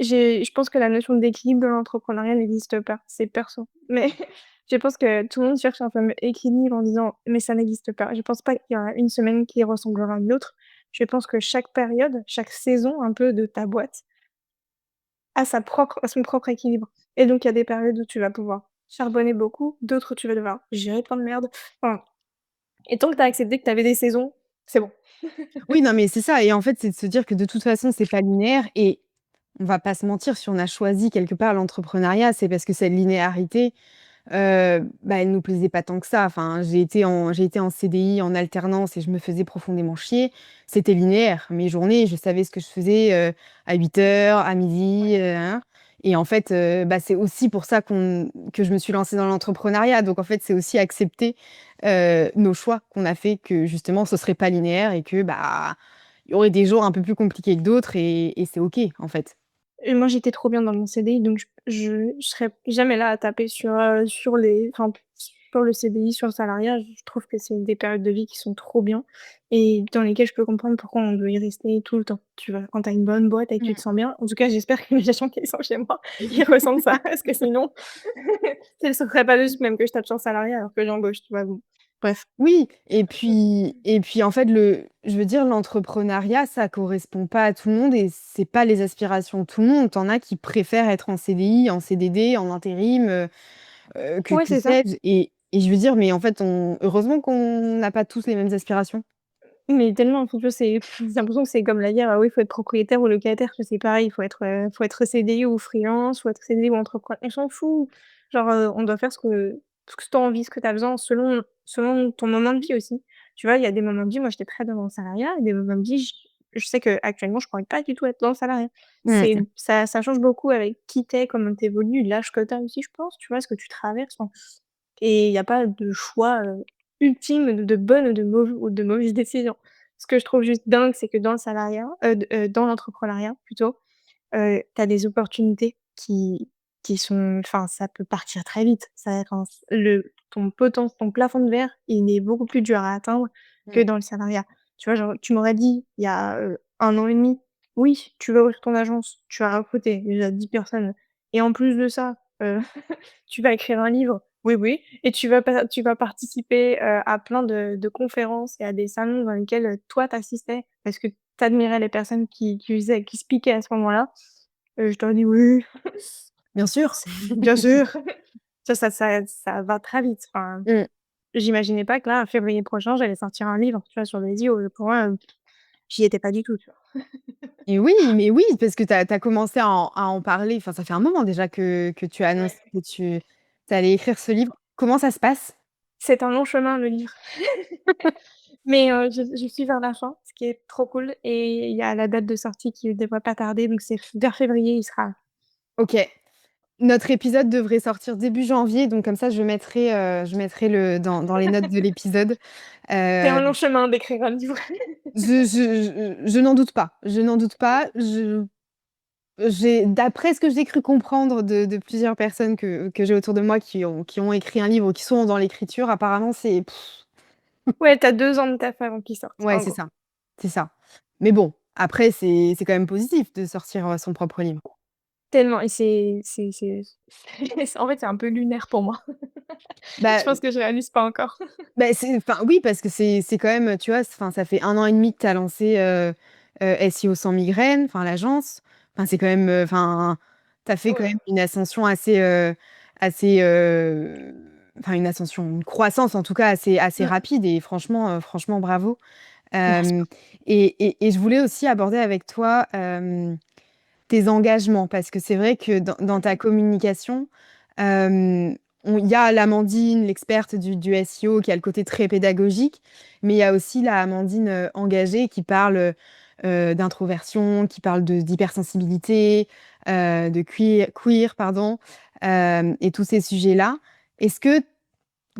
Je pense que la notion d'équilibre dans l'entrepreneuriat n'existe pas, c'est perso. Mais je pense que tout le monde cherche un fameux équilibre en disant: «Mais ça n'existe pas». Je pense pas qu'il y aura une semaine qui ressemblera à une autre. Je pense que chaque période, chaque saison un peu de ta boîte a son propre équilibre et donc il y a des périodes où tu vas pouvoir charbonner beaucoup, d'autres où tu vas devoir gérer plein de merde. Enfin et tant que tu as accepté que tu avais des saisons, c'est bon. Oui, non, mais c'est ça et en fait, c'est de se dire que de toute façon, c'est pas linéaire et on va pas se mentir, si on a choisi quelque part l'entrepreneuriat, c'est parce que cette linéarité, bah, elle nous plaisait pas tant que ça. Enfin, j'ai été en CDI, en alternance et je me faisais profondément chier. C'était linéaire. Mes journées, je savais ce que je faisais, à 8 heures, à midi, hein et en fait, bah, c'est aussi pour ça que je me suis lancée dans l'entrepreneuriat. Donc en fait, c'est aussi accepter, nos choix qu'on a fait, que justement ce serait pas linéaire et que, bah, il y aurait des jours un peu plus compliqués que d'autres et c'est OK, en fait. Et moi, j'étais trop bien dans mon CDI, donc je serais jamais là à taper sur les enfin, sur le CDI, sur le salariat. Je trouve que c'est des périodes de vie qui sont trop bien et dans lesquelles je peux comprendre pourquoi on veut y rester tout le temps, tu vois? Quand tu as une bonne boîte et que tu te Mmh. sens bien, en tout cas, j'espère que les gens qui sont chez moi, ils ressentent ça parce que sinon, ce serait pas juste même que je tape sur le salariat alors que j'embauche, tu vois? Bon, bref. Oui et puis en fait je veux dire l'entrepreneuriat ça correspond pas à tout le monde et c'est pas les aspirations de tout le monde. Tu en as qui préfèrent être en CDI, en CDD, en intérim, Ouais, que c'est ça. sais-je et je veux dire, mais en fait, on heureusement qu'on n'a pas tous les mêmes aspirations. Mais tellement, faut que c'est j'ai l'impression que c'est comme la guerre, ah oui, il faut être propriétaire ou locataire, tu c'est pareil, faut être CDI ou freelance, faut être CDI ou entrepreneur, on s'en fout. Genre, on doit faire ce que tu as envie, ce que tu as besoin selon ton moment de vie aussi. Tu vois, il y a des moments de vie, moi j'étais très dans le salariat et des moments de vie, je sais qu'actuellement je pourrais pas du tout être dans le salariat. Mmh. Ça change beaucoup avec qui tu es, comment tu évolues, l'âge que tu as aussi, je pense, tu vois? Ce que tu traverses, enfin et il y a pas de choix, ultime de bonnes ou de mauvaises décisions. Ce que je trouve juste dingue, c'est que dans le salariat, dans l'entrepreneuriat plutôt, tu as des opportunités qui sont enfin, ça peut partir très vite. Ça enfin, ton plafond de verre, il est beaucoup plus dur à atteindre que Mmh. dans le salariat. Tu vois, genre, tu m'aurais dit il y a, 1 an et demi: «Oui, tu vas ouvrir ton agence, tu vas recruter déjà 10 personnes et en plus de ça, tu vas écrire un livre». Oui, oui et tu vas participer, à plein de conférences et à des salons dans lesquels, toi tu assistais parce que tu admirais les personnes qui speakaient à ce moment-là. Je t'aurais dit: «Oui, Bien sûr. c'est bien sûr». Ça va très vite. Enfin, Mmh. j'imaginais pas que là, en février prochain, j'allais sortir un livre, tu vois, sur les IO. Pour moi, j'y étais pas du tout, tu vois? Et oui, mais oui, parce que tu as commencé à en parler, enfin, ça fait un moment déjà que tu as annoncé Ouais. que tu allais écrire ce livre. Comment ça se passe? C'est un long chemin, le livre. Mais je suis vers la fin, ce qui est trop cool et il y a la date de sortie qui devrait pas tarder, donc c'est vers février, il sera là. OK. Notre épisode devrait sortir début janvier, donc comme ça je mettrai le dans les notes de l'épisode. C'est Heu, un long chemin d'écrire un livre. je n'en doute pas, je n'en doute pas. J'ai d'après ce que j'ai cru comprendre de plusieurs personnes que j'ai autour de moi qui ont écrit un livre ou qui sont dans l'écriture, apparemment c'est Ouais, tu as 2 ans de taf avant qu'il sorte, ouais, en c'est gros. ça, c'est ça. Mais bon, après c'est quand même positif de sortir, son propre livre. Tellement et en fait, c'est un peu lunaire pour moi. Je Bah pense que je réalise pas encore. c'est enfin oui, parce que c'est quand même, tu vois, enfin ça fait 1 an et demi que tu as lancé, SEO sans migraine, enfin l'agence. Enfin c'est quand même, enfin tu as fait quand Ouais. même une ascension assez, assez, enfin une ascension, une croissance en tout cas assez Mmh. rapide et franchement, franchement bravo. Merci. Hem et je voulais aussi aborder avec toi, tes engagements parce que c'est vrai que dans ta communication, hem, il y a l'Amandine, l'experte du SEO qui a le côté très pédagogique, mais il y a aussi la Amandine, engagée qui parle, d'introversion, qui parle d'hypersensibilité, de queer pardon, et tous ces sujets-là. Est-ce que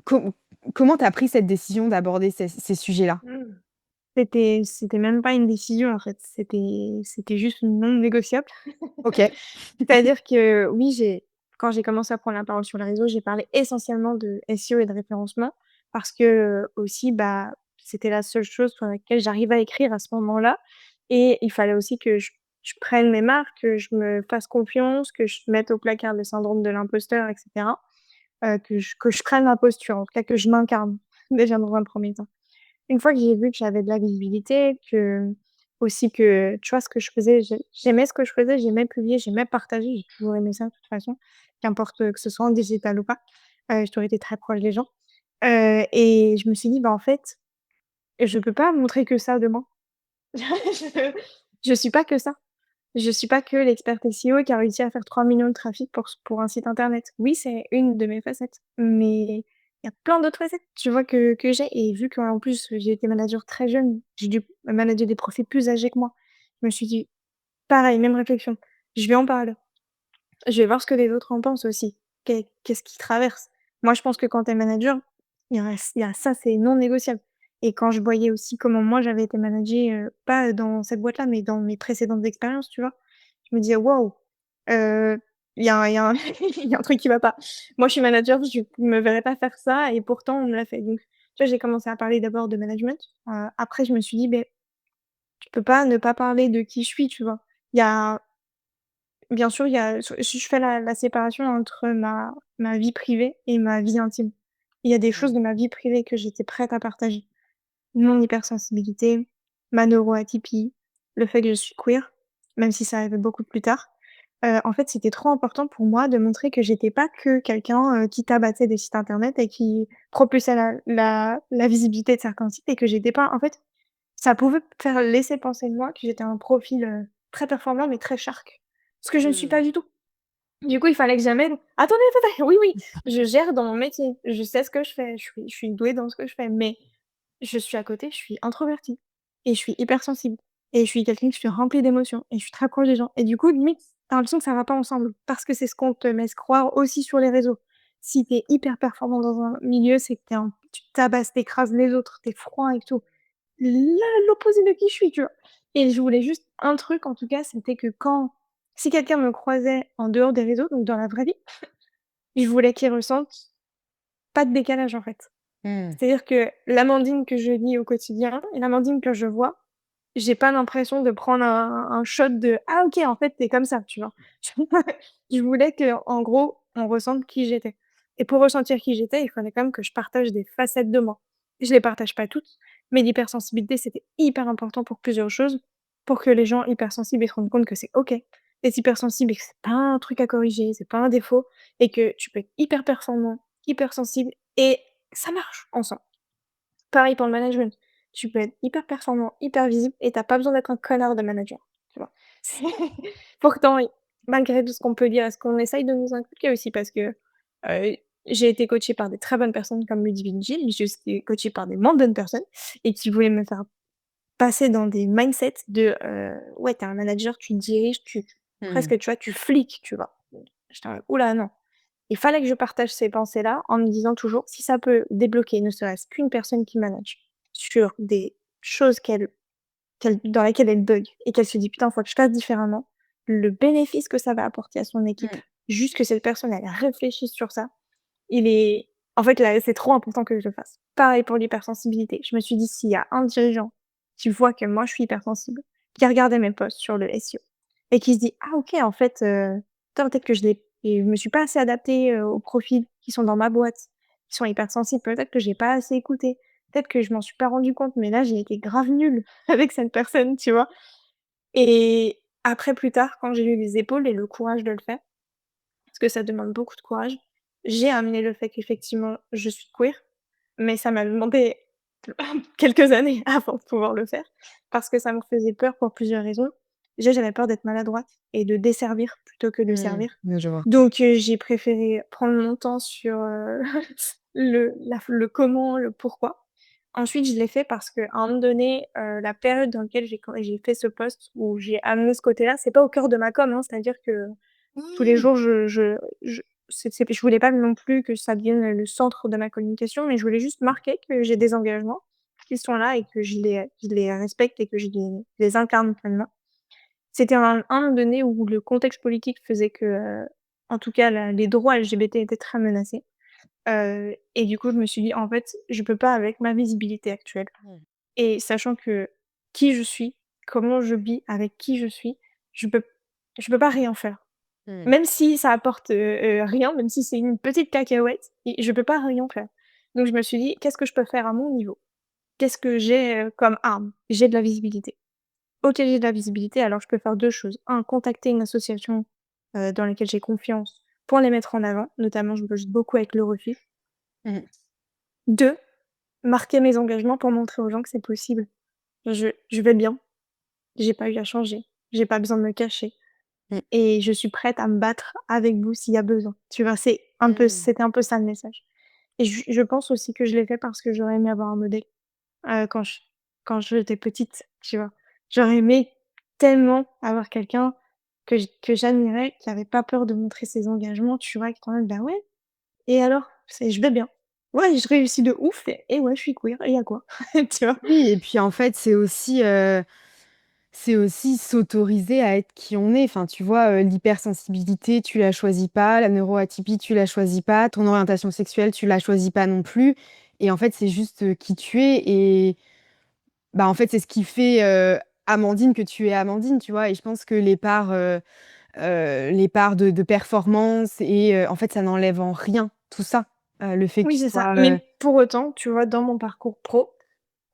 com comment tu as pris cette décision d'aborder ces sujets-là? Mmh. C'était même pas une décision, en fait, c'était juste non négociable. OK. C'est-à-dire que oui, quand j'ai commencé à prendre la parole sur les réseaux, j'ai parlé essentiellement de SEO et de référencement parce que, aussi, bah, c'était la seule chose sur laquelle j'arrivais à écrire à ce moment-là et il fallait aussi que je prenne mes marques, que je me fasse confiance, que je mette au placard le syndrome de l'imposteur et cetera, que je prenne ma posture, en tout cas que je m'incarne, déjà dans un premier temps. Une fois que j'ai vu que j'avais de la visibilité, que aussi que, tu vois, ce que je faisais, j'aimais ce que je faisais, j'aimais publier, j'aimais partager, j'ai toujours aimé ça de toute façon, qu'importe, que ce soit en digital ou pas. J'ai toujours été très proche des gens, et je me suis dit: «Bah, en fait, je peux pas montrer que ça demain. Je suis pas que ça. Je suis pas que l'experte SEO qui a réussi à faire 3 millions de trafic pour un site internet. Oui, c'est une de mes facettes, mais il y a plein d'autres facettes, tu vois, que j'ai et vu qu'en plus, j'ai été manager très jeune, j'ai dû manager des profils plus âgés que moi. Je me suis dit: «Pareil, même réflexion, je vais en parler. Je vais voir ce que les autres en pensent aussi. Qu'est-ce qu'ils traversent?» Moi, je pense que quand tu es manager, il y a ça, c'est non négociable et quand je voyais aussi comment moi j'avais été managée, pas dans cette boîte-là, mais dans mes précédentes expériences, tu vois? Je me disais: «Waouh, heu, il y a un il y a un truc qui va pas. Moi, je suis manager, je me verrais pas faire ça et pourtant on me l'a fait». Donc, tu vois, j'ai commencé à parler d'abord de management, après je me suis dit: «Beh, tu peux pas ne pas parler de qui je suis», tu vois? Il y a Bien sûr, il y a je fais la séparation entre ma vie privée et ma vie intime. Il y a des choses Mmh. de ma vie privée que j'étais prête à partager. Mon hypersensibilité, ma neuroatypie, le fait que je suis queer, même si ça arrivait beaucoup plus tard. En fait, c'était trop important pour moi de montrer que j'étais pas que quelqu'un, qui tabassait des sites internet et qui propulsait la visibilité de certains sites et que j'étais pas en fait, ça pouvait faire laisser penser de moi que j'étais un profil, très performant mais très shark. Ce que je ne suis Mmh. pas du tout. Du coup, il fallait que j'amène: «Attendez, attendez, oui, oui, je gère dans mon métier, je sais ce que je fais, je suis douée dans ce que je fais, mais je suis à côté, je suis introvertie et je suis hypersensible et je suis quelqu'un qui suis remplie d'émotions et je suis très proche des gens» et du coup, limite, tu as l'impression que ça va pas ensemble parce que c'est ce qu'on te laisse croire aussi sur les réseaux. Si tu es hyper performant dans un milieu, c'est que tu tabasses, tu écrases les autres, tu es froid et tout. L'opposé de qui je suis, tu vois? Et je voulais juste un truc en tout cas, c'était que si quelqu'un me croisait en dehors des réseaux, donc dans la vraie vie, je voulais qu'il ressente pas de décalage, en fait. Mmh. C'est-à-dire que l'Amandine que je vis au quotidien et l'Amandine que je vois, j'ai pas l'impression de prendre un shot de: «Ah OK, en fait, tu es comme ça», tu vois? Je voulais qu'en gros, on ressente qui j'étais et pour ressentir qui j'étais, il fallait quand même que je partage des facettes de moi. Je les partage pas toutes, mais l'hypersensibilité, c'était hyper important pour plusieurs choses, pour que les gens hypersensibles, ils se rendent compte que c'est OK d'être hypersensible et que c'est pas un truc à corriger, c'est pas un défaut et que tu peux être hyper performant, hypersensible et ça marche ensemble. Pareil pour le management. Tu peux être hyper performant, hyper visible et tu as pas besoin d'être un connard de manager, tu vois? C'est pourtant, malgré tout ce qu'on peut dire et ce qu'on essaye de nous inculquer aussi parce que, j'ai été coachée par des très bonnes personnes comme Ludivine Gil, j'ai aussi été coachée par des moins bonnes personnes et qui voulaient me faire passer dans des mindsets de, ouais, tu es un manager, tu diriges, Mmh. presque, tu vois, tu fliques, tu vois? J'étais en mode: «Ouh là, non». Il fallait que je partage ces pensées-là en me disant toujours: «Si ça peut débloquer ne serait-ce qu'une personne qui manage sur des choses dans lesquelles elle bug et qu'elle se dit: "Putain, faut que je fasse différemment", le bénéfice que ça va apporter à son équipe, Mmh. juste que cette personne, elle réfléchisse sur ça, il est en fait, là, c'est trop important que je le fasse. Pareil pour l'hypersensibilité. Je me suis dit: «S'il y a un dirigeant qui voit que moi, je suis hypersensible, qui a regardé mes posts sur le SEO et qui se dit: "Ah OK, en fait, putain, peut-être que je me suis pas assez adaptée, aux profils qui sont dans ma boîte, qui sont hypersensibles. Peut-être que j'ai pas assez écouté. Peut-être que je m'en suis pas rendu compte, mais là, j'ai été grave nulle avec cette personne", tu vois? Et après, plus tard, quand j'ai eu les épaules et le courage de le faire, parce que ça demande beaucoup de courage. J'ai amené le fait qu'effectivement je suis queer, mais ça m'a demandé quelques années avant de pouvoir le faire, parce que ça me faisait peur pour plusieurs raisons. Déjà, j'avais peur d'être maladroite et de desservir plutôt que de Mmh. servir. Ouais, je vois. Donc j'ai préféré prendre mon temps sur, le comment, le pourquoi. Ensuite, je l'ai fait parce qu'à un moment donné, la période dans laquelle j'ai fait ce post où j'ai amené ce côté-là, c'est pas au cœur de ma com, hein, c'est-à-dire que tous les Oui. jours, je voulais pas non plus que ça devienne le centre de ma communication, mais je voulais juste marquer que j'ai des engagements qui sont là et que je les respecte et que je les incarne pleinement. C'était un moment donné où le contexte politique faisait que, en tout cas les droits LGBT étaient très menacés, et du coup, je me suis dit: «En fait, je peux pas avec ma visibilité actuelle Mmh. et sachant que qui je suis, comment je vis, avec qui je suis, je peux je peux pas rien faire». Mmh. Même si ça apporte, rien, même si c'est une petite cacahuète et je peux pas rien faire. Donc je me suis dit: «Qu'est-ce que je peux faire à mon niveau? Qu'est-ce que j'ai, comme arme?» J'ai de la visibilité. OK, j'ai de la visibilité, alors je peux faire 2 choses. Un, contacter une association, dans laquelle j'ai confiance pour les mettre en avant, notamment je bosse beaucoup avec le refuge. Mmh. 2, marquer mes engagements pour montrer aux gens que c'est possible. Je vais bien, j'ai pas eu à changer, j'ai pas besoin de me cacher. Mmh. Et je suis prête à me battre avec vous s'il y a besoin. Tu vois? Mmh. C'était un peu ça le message et je pense aussi que je l'ai fait parce que j'aurais aimé avoir un modèle, heu, quand je quand j'étais petite, tu vois? J'aurais aimé tellement avoir quelqu'un que j'admirais, qui avait pas peur de montrer ses engagements, tu vois? Qui était en mode: «Bah ouais et alors? C'est je vais bien. Ouais, je réussis de ouf et ouais, je suis queer et il y a quoi?» Tu vois? Oui et puis, en fait, c'est aussi s'autoriser à être qui on est. Enfin, tu vois, l'hypersensibilité, tu la choisis pas, la neuroatypie, tu la choisis pas, ton orientation sexuelle, tu la choisis pas non plus et en fait, c'est juste, qui tu es et bah, en fait, c'est ce qui fait, Amandine que tu es Amandine, tu vois? Et je pense que les parts de performance et en fait, ça n'enlève en rien tout ça, le fait que Oui, tu c'est ça, sois, mais pour autant, tu vois, dans mon parcours pro,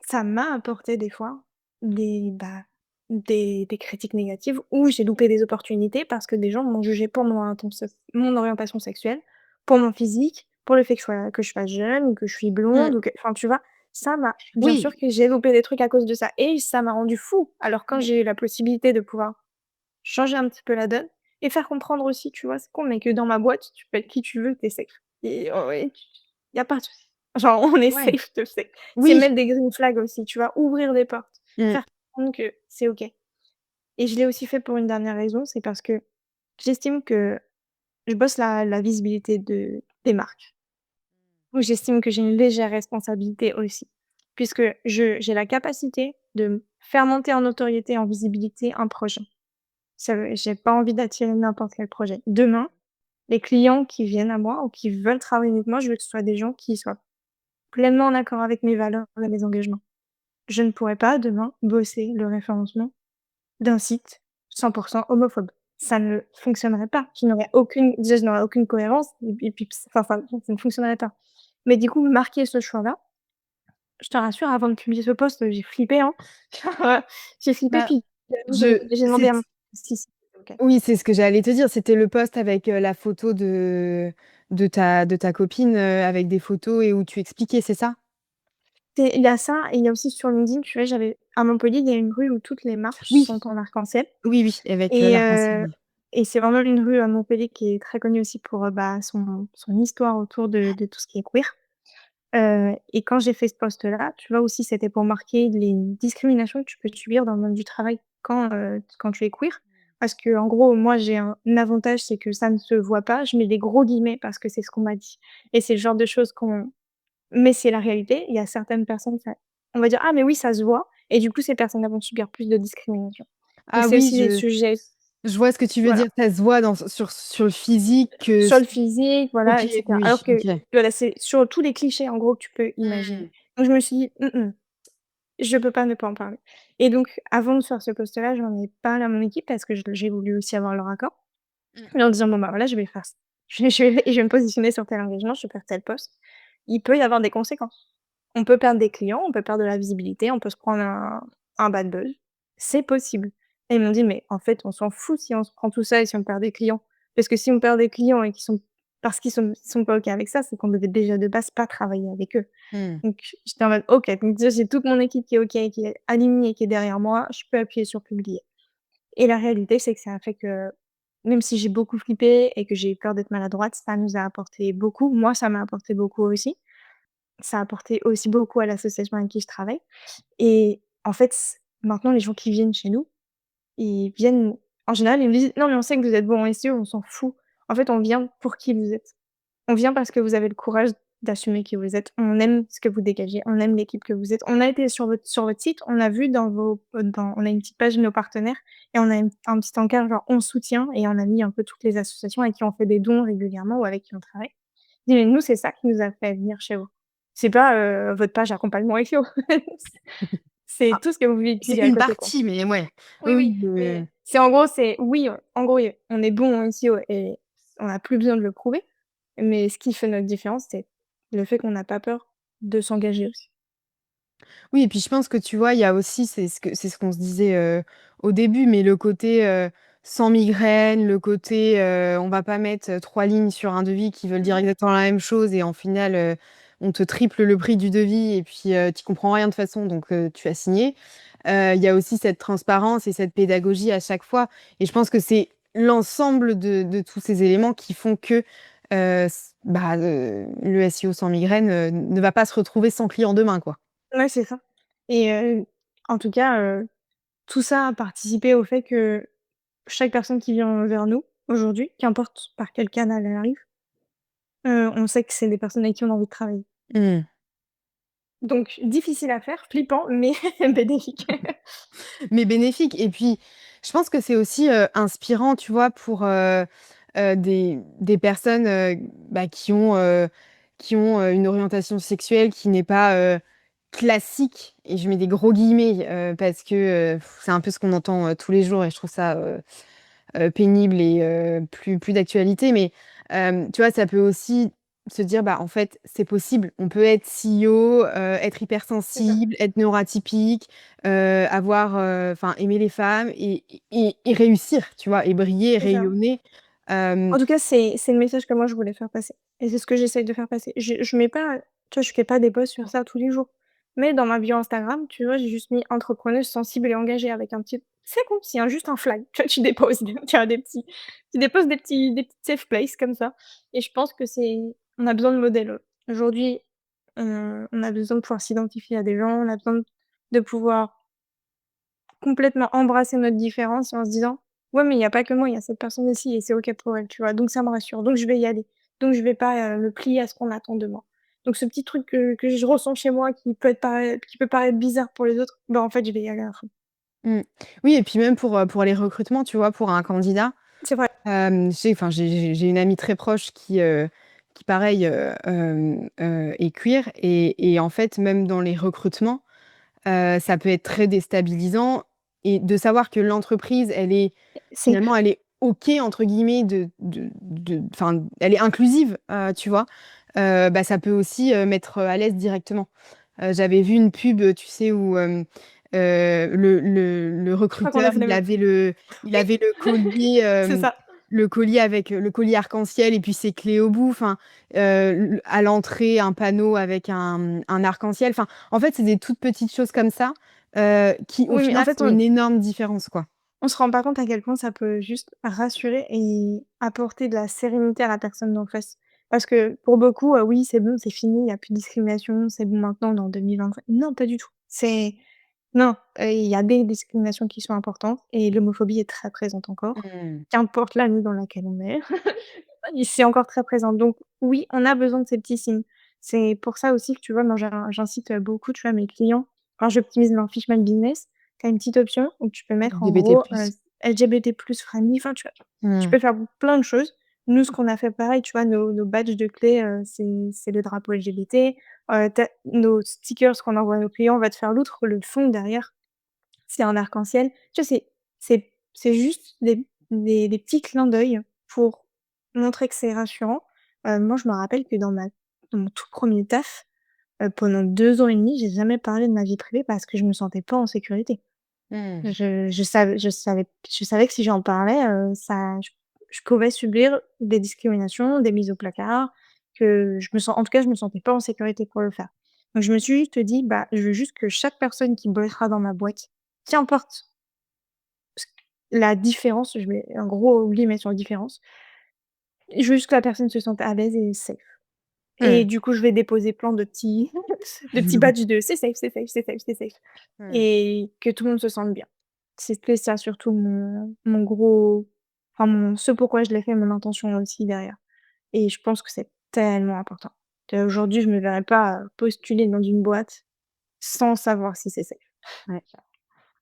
ça m'a apporté des fois bah, des critiques négatives ou j'ai loupé des opportunités parce que des gens m'ont jugée pour mon orientation sexuelle, pour mon physique, pour le fait que je fasse jeune ou que je suis Mmh. blonde ou que enfin, tu vois? Ça m'a bien sûr Oui, que j'ai loupé des trucs à cause de ça et ça m'a rendue fou. Alors quand mais j'ai eu la possibilité de pouvoir changer un petit peu la donne et faire comprendre aussi, tu vois? C'est con, mais que dans ma boîte, tu peux être qui tu veux, tu es safe et ouais, il y a pas de souci. Genre on est ouais. safe de safe. C'est Oui. mettre des green flags aussi, tu vois? Ouvrir des portes, Mmh. faire comprendre que c'est OK et je l'ai aussi fait pour une dernière raison, c'est parce que j'estime que je bosse la visibilité des marques. Donc j'estime que j'ai une légère responsabilité aussi, puisque j'ai la capacité de faire monter en notoriété, en visibilité un projet. Ça veut j'ai pas envie d'attirer n'importe quel projet. Demain, les clients qui viennent à moi ou qui veulent travailler avec moi, je veux que ce soit des gens qui soient pleinement en accord avec mes valeurs et mes engagements. Je ne pourrais pas demain bosser le référencement d'un site 100% homophobe. Ça ne fonctionnerait pas. Je n'aurais aucune cohérence et puis enfin ça ne fonctionnerait pas. Mais du coup, marquer ce choix-là, je te rassure, avant de publier ce post, j'ai flippé, hein. J'ai flippé Bah, puis je j'ai demandé c'est à mon si c'était OK. oui, c'est ce que j'allais te dire. C'était le post avec, la photo de ta copine, avec des photos et où tu expliquais, c'est ça? C'est il y a ça et il y a aussi sur LinkedIn, tu vois, j'avais à Montpellier, il y a une rue où toutes les marches Oui, sont en arc-en-ciel oui, oui, avec, et l'arc-en-ciel, ouais. c'est vraiment une rue à Montpellier qui est très connue aussi pour, bah, son histoire autour de tout ce qui est queer. Et quand j'ai fait ce post-là, tu vois, aussi, c'était pour marquer les discriminations que tu peux subir dans le monde du travail quand tu es queer. Parce qu'en gros, moi, j'ai un avantage, c'est que ça ne se voit pas. Je mets des gros guillemets parce que c'est ce qu'on m'a dit et c'est le genre de choses qu'on mais c'est la réalité. Il y a certaines personnes, ça on va dire: «Ah mais oui, ça se voit» et du coup, ces personnes-là vont subir plus de discrimination. Donc Ah c'est oui, aussi des je sujets je vois ce que tu veux voilà. dire. Ça se voit sur le physique que Sur s le physique, voilà OK, et cetera. oui, Alors que, OK. voilà, c'est sur tous les clichés, en gros, que tu peux imaginer. Mmh. Donc je me suis dit: «Mmh mh, je peux pas ne pas en parler» et donc avant de faire ce post-là, j'en ai parlé à mon équipe parce que j'ai voulu aussi avoir leur accord, Mmh. en disant: «Bon, bah, voilà, je vais faire ç je vais me positionner sur tel engagement, je vais faire tel post». Il peut y avoir des conséquences. On peut perdre des clients, on peut perdre de la visibilité, on peut se prendre un bad buzz. C'est possible et ils m'ont dit: «Mais en fait, on s'en fout si on se prend tout ça et si on perd des clients. Parce que si on perd des clients et parce qu'ils sont pas OK avec ça, c'est qu'on devait déjà de base pas travailler avec eux». Mmh. Donc j'étais en mode: «OK». Donc déjà, j'ai toute mon équipe qui est OK, qui est alignée, qui est derrière moi, je peux appuyer sur publier et la réalité, c'est que ça a fait que même si j'ai beaucoup flippé et que j'ai eu peur d'être maladroite, ça nous a apporté beaucoup. Moi, ça m'a apporté beaucoup aussi. Ça a apporté aussi beaucoup à l'association avec qui je travaille et en fait, maintenant les gens qui viennent chez nous, ils viennent en général, ils me disent: «Non mais on sait que vous êtes bon en SEO, on s'en fout. En fait, on vient pour qui vous êtes. On vient parce que vous avez le courage d'assumer qui vous êtes. On aime ce que vous dégagez, on aime l'équipe que vous êtes. On a été sur votre site, on a vu on a une petite page de nos partenaires et on a un petit encart genre on soutient et on a mis un peu toutes les associations avec qui on fait des dons régulièrement ou avec qui on travaille. Je dis: «Mais nous, c'est ça qui nous a fait venir chez vous. C'est pas, votre page accompagnement SEO. C'est Ah, tout ce que vous c'est utilisez à une côté, quoi». partie, mais ouais. Oui, Oui, oui, mais c'est en gros, c'est oui, en gros, on est bon en SEO et on a plus besoin de le prouver, mais ce qui fait notre différence, c'est le fait qu'on n'a pas peur de s'engager aussi. oui et puis je pense que tu vois, il y a aussi c'est ce qu'on se disait, au début, mais le côté, sans migraine, le côté, on va pas mettre, 3 lignes sur un devis qui veulent dire Mmh. exactement la même chose et en final, on te triple le prix du devis et puis, tu comprends rien de toute façon donc, tu as signé. Il y a aussi cette transparence et cette pédagogie à chaque fois et je pense que c'est l'ensemble de tous ces éléments qui font que, le SEO sans migraine, ne va pas se retrouver sans client demain, quoi. Ouais, c'est ça et en tout cas, tout ça a participé au fait que chaque personne qui vient vers nous, aujourd'hui, qu'importe par quel canal elle arrive, on sait que c'est des personnes avec qui on a envie de travailler. Mmh. Donc difficile à faire, flippant, mais bénéfique. Mais bénéfique et puis, je pense que c'est aussi, inspirant, tu vois, pour, des personnes, qui ont une orientation sexuelle qui n'est pas, classique et je mets des gros guillemets, parce que, c'est un peu ce qu'on entend, tous les jours et je trouve ça, pénible et plus d'actualité. Mais, tu vois, ça peut aussi se dire: «Bah, en fait, c'est possible. On peut être CEO, être C'est ça, hypersensible, être neuroatypique, avoir, enfin, aimer les femmes et réussir», tu vois? Et briller et c'est ça. rayonner. Hem, En tout cas, c'est le message que moi je voulais faire passer et c'est ce que j'essaye de faire passer. Je mets pas, tu vois, je fais pas des posts sur ça tous les jours, mais dans ma bio Instagram, tu vois, j'ai juste mis entrepreneuse sensible et engagée avec un petit c'est con, c'est un juste un flag, tu vois, tu déposes des tu as des petits tu déposes des petites safe places comme ça et je pense que c'est on a besoin de modèles, aujourd'hui, on a besoin de pouvoir s'identifier à des gens, on a besoin de pouvoir complètement embrasser notre différence en se disant: «Ouais, mais il y a pas que moi, il y a cette personne aussi et c'est OK pour elle», tu vois? Donc ça me rassure, donc je vais y aller. Donc je vais pas, me plier à ce qu'on attend de moi. Donc ce petit truc que je ressens chez moi qui peut paraître bizarre pour les autres, bah, en fait, je vais y aller à fond. mmh. Oui et puis même pour les recrutements, tu vois, pour un candidat, C'est vrai, j'ai une amie très proche qui pareil, est queer et en fait, même dans les recrutements, ça peut être très déstabilisant et de savoir que l'entreprise, elle est finalement, safe. elle est «OK» entre guillemets enfin, elle est inclusive, tu vois? Bah, ça peut aussi, mettre, à l'aise directement. J'avais vu une pub, tu sais, où, le Je crois qu'on a recruteur, fait la même. il avait C'est ça. le collier avec, le collier arc-en-ciel et puis ses clés au bout, enfin, l à l'entrée, un panneau avec un arc-en-ciel. Enfin, en fait, c'est des toutes petites choses comme ça, qui au Oui, mais en final fait, font une énorme différence, quoi. on se rend pas compte à quel point ça peut juste rassurer et apporter de la sérénité à la personne d'en face. Parce que pour beaucoup, oui, c'est bon, c'est fini, il y a plus de discrimination, c'est bon maintenant, on est en 2025. Non, pas du tout. Non, il y a des discriminations qui sont importantes et l'homophobie est très présente encore. Mmh. Qu'importe l'année dans laquelle on est, et c'est encore très présent. Donc oui, on a besoin de ces petits signes. C'est pour ça aussi que tu vois, moi j'incite, beaucoup, tu vois, mes clients, quand j'optimise leur fiche My Business, tu as une petite option où tu peux mettre en LGBT+. gros, LGBT+ friendly, enfin tu Mmh. peux faire plein de choses. Nous, ce qu'on a fait pareil, tu vois, nos badges de clés, c'est le drapeau LGBT, tu nos stickers qu'on envoie à nos clients, on va te faire l'outre, le fond derrière c'est un arc-en-ciel. Tu vois, c'est juste des petits clins d'œil pour montrer que c'est rassurant. Moi, je me rappelle que dans mon tout premier taf, pendant 2 ans et demi, j'ai jamais parlé de ma vie privée parce que je me sentais pas en sécurité. Mmh. Je savais que si j'en parlais, je pouvais subir des discriminations, des mises au placard, que je me sens en tout cas, je me sentais pas en sécurité pour le faire. Donc je me suis juste dit: «Bah, je veux juste que chaque personne qui bossera dans ma boîte, qu'importe la différence», je mets un gros guillemets sur différence, je veux juste que la personne se sente à l'aise et safe. Et Mmh. du coup, je vais déposer plein de petits de petits badges de «C'est safe, c'est safe, c'est safe, c'est safe» Mmh. et que tout le monde se sente bien. C'était ça surtout mon gros enfin mon ce pourquoi je l'ai fait, mon intention aussi derrière et je pense que c'est tellement important. Aujourd'hui, je me verrais pas, postuler dans une boîte sans savoir si c'est safe. Ouais.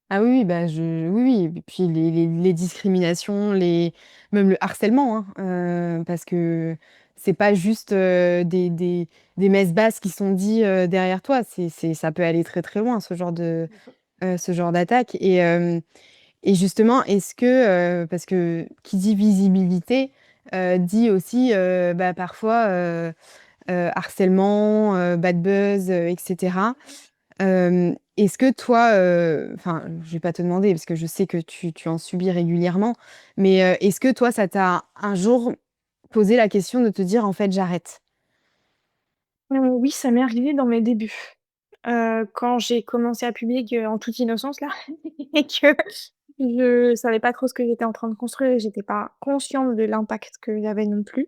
Ah oui, oui, bah, oui, oui et puis les discriminations, même le harcèlement, hein, parce que c'est pas juste, des messes basses qui sont dit, derrière toi. Ça peut aller très, très loin ce genre d'attaque et justement, est-ce que, parce que qui dit visibilité, dit aussi, bah, parfois, harcèlement, bad buzz, et cetera. Est-ce que toi, enfin, je vais pas te demander parce que je sais que tu en subis régulièrement, mais, est-ce que toi, ça t'a un jour posé la question de te dire: «En fait, j'arrête»? Oui, ça m'est arrivé dans mes débuts. Quand j'ai commencé à publier que en toute innocence là et que je savais pas trop ce que j'étais en train de construire et j'étais pas consciente de l'impact qu'il y avait non plus,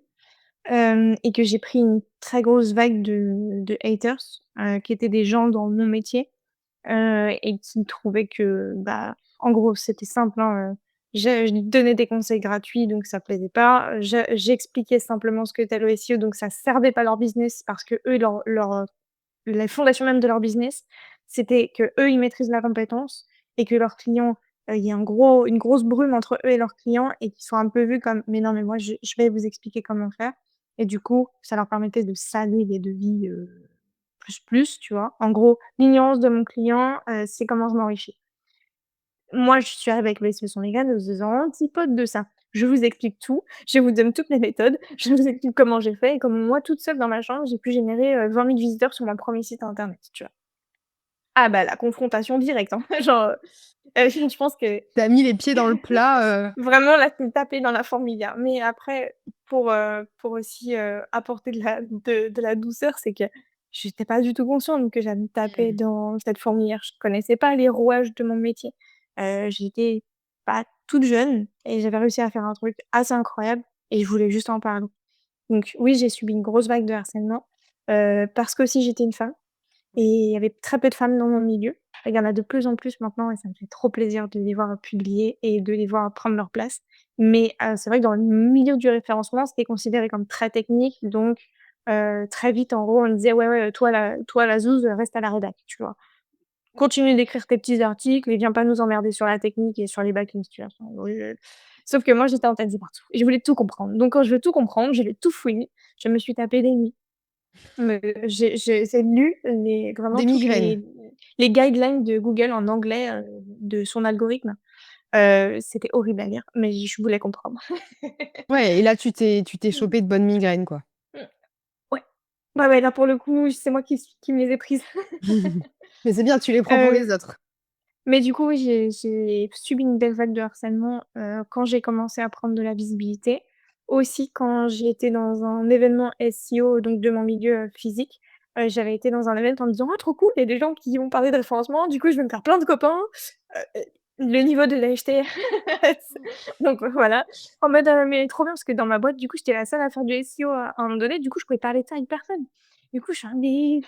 et que j'ai pris une très grosse vague de haters, qui étaient des gens dans mon métier, et qui trouvaient que, bah, en gros, c'était simple, hein, je donnais des conseils gratuits, donc ça plaisait pas. J'expliquais simplement ce qu'était le SEO, donc ça servait pas leur business parce qu'eux, la fondation même de leur business, c'était qu'eux, ils maîtrisent la compétence et que leurs clients, il y a une grosse brume entre eux et leurs clients et qu'ils sont un peu vus comme: «Mais non, mais moi, je vais vous expliquer comment faire» et du coup, ça leur permettait de saler les devis, plus, tu vois? En gros, l'ignorance de mon client, c'est comment je m'enrichis. Moi, je suis arrivée avec le SEO sans les graines aux antipodes de ça. je vous explique tout, je vous donne toutes mes méthodes, je vous explique comment j'ai fait et comment moi toute seule dans ma chambre, j'ai pu générer, 20 000 visiteurs sur mon premier site internet, tu vois? Ah bah, la confrontation directe, hein, genre, je pense que Tu as mis les pieds dans le plat, vraiment là, tu me tapais dans la fourmilière. Mais après, pour aussi, apporter de la douceur, c'est que j'étais pas du tout consciente que j'allais me taper Mmh. dans cette fourmilière. Je connaissais pas les rouages de mon métier. J'étais pas toute jeune et j'avais réussi à faire un truc assez incroyable et je voulais juste en parler. Donc oui, j'ai subi une grosse vague de harcèlement, parce qu'aussi j'étais une femme. Et il y avait très peu de femmes dans mon milieu. Il y en a de plus en plus maintenant et ça me fait trop plaisir de les voir publier et de les voir prendre leur place. Mais c'est vrai que dans le milieu du référencement, c'était considéré comme très technique donc très vite, en gros, on me disait: «Ouais, ouais, toi la zouze, reste à la rédac», tu vois? «Continue d'écrire tes petits articles et viens pas nous emmerder sur la technique et sur les backlinks», tu vois? Enfin, oui, sauf que moi, j'étais entassée partout et je voulais tout comprendre. Donc quand je veux tout comprendre, je vais tout fouiller. Je me suis tapé des nuits. J'ai lu vraiment Des toutes migraines. les guidelines de Google en anglais, de son algorithme. C'était horrible à lire, mais je voulais comprendre. Ouais et là tu t'es chopé de bonnes migraines, quoi. Mmh. Ouais. Ouais, ouais, là, pour le coup, c'est moi qui me les ai prises. Mais c'est bien, tu les prends pour Heu, les autres. mais du coup, oui, j'ai subi une belle vague de harcèlement, quand j'ai commencé à prendre de la visibilité. Aussi quand j'ai été dans un événement SEO, donc de mon milieu, physique. J'avais été dans un event en me disant: «Oh trop cool, il y a des gens qui vont parler de référencement, du coup je vais me faire plein de copains». Le niveau de lâcheté, donc voilà. En mode, mais trop bien parce que dans ma boîte, du coup, j'étais la seule à faire du SEO à un moment donné, du coup, je pouvais parler de ça à une personne. Du coup, je suis là: «Mais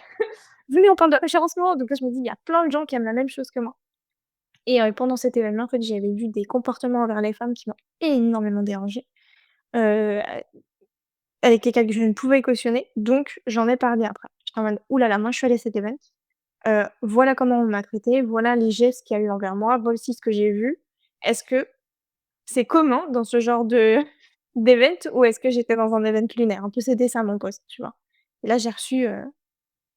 venez, on parle de référencement». Donc là, je me dis: «Il y a plein de gens qui aiment la même chose que moi». Et pendant cet événement, en fait, j'avais vu des comportements envers les femmes qui m'ont énormément dérangée, heu, avec lesquels je ne pouvais cautionner, donc j'en ai parlé après. J'étais en mode: «Ouh là là, moi je suis allée à cet event, voilà comment on m'a traitée, voilà les gestes qu'il y a eu envers moi, voici ce que j'ai vu. Est-ce que c'est commun dans ce genre de d'event ou est-ce que j'étais dans un event lunaire?» Un peu c'était ça mon post, tu vois? Et là j'ai reçu,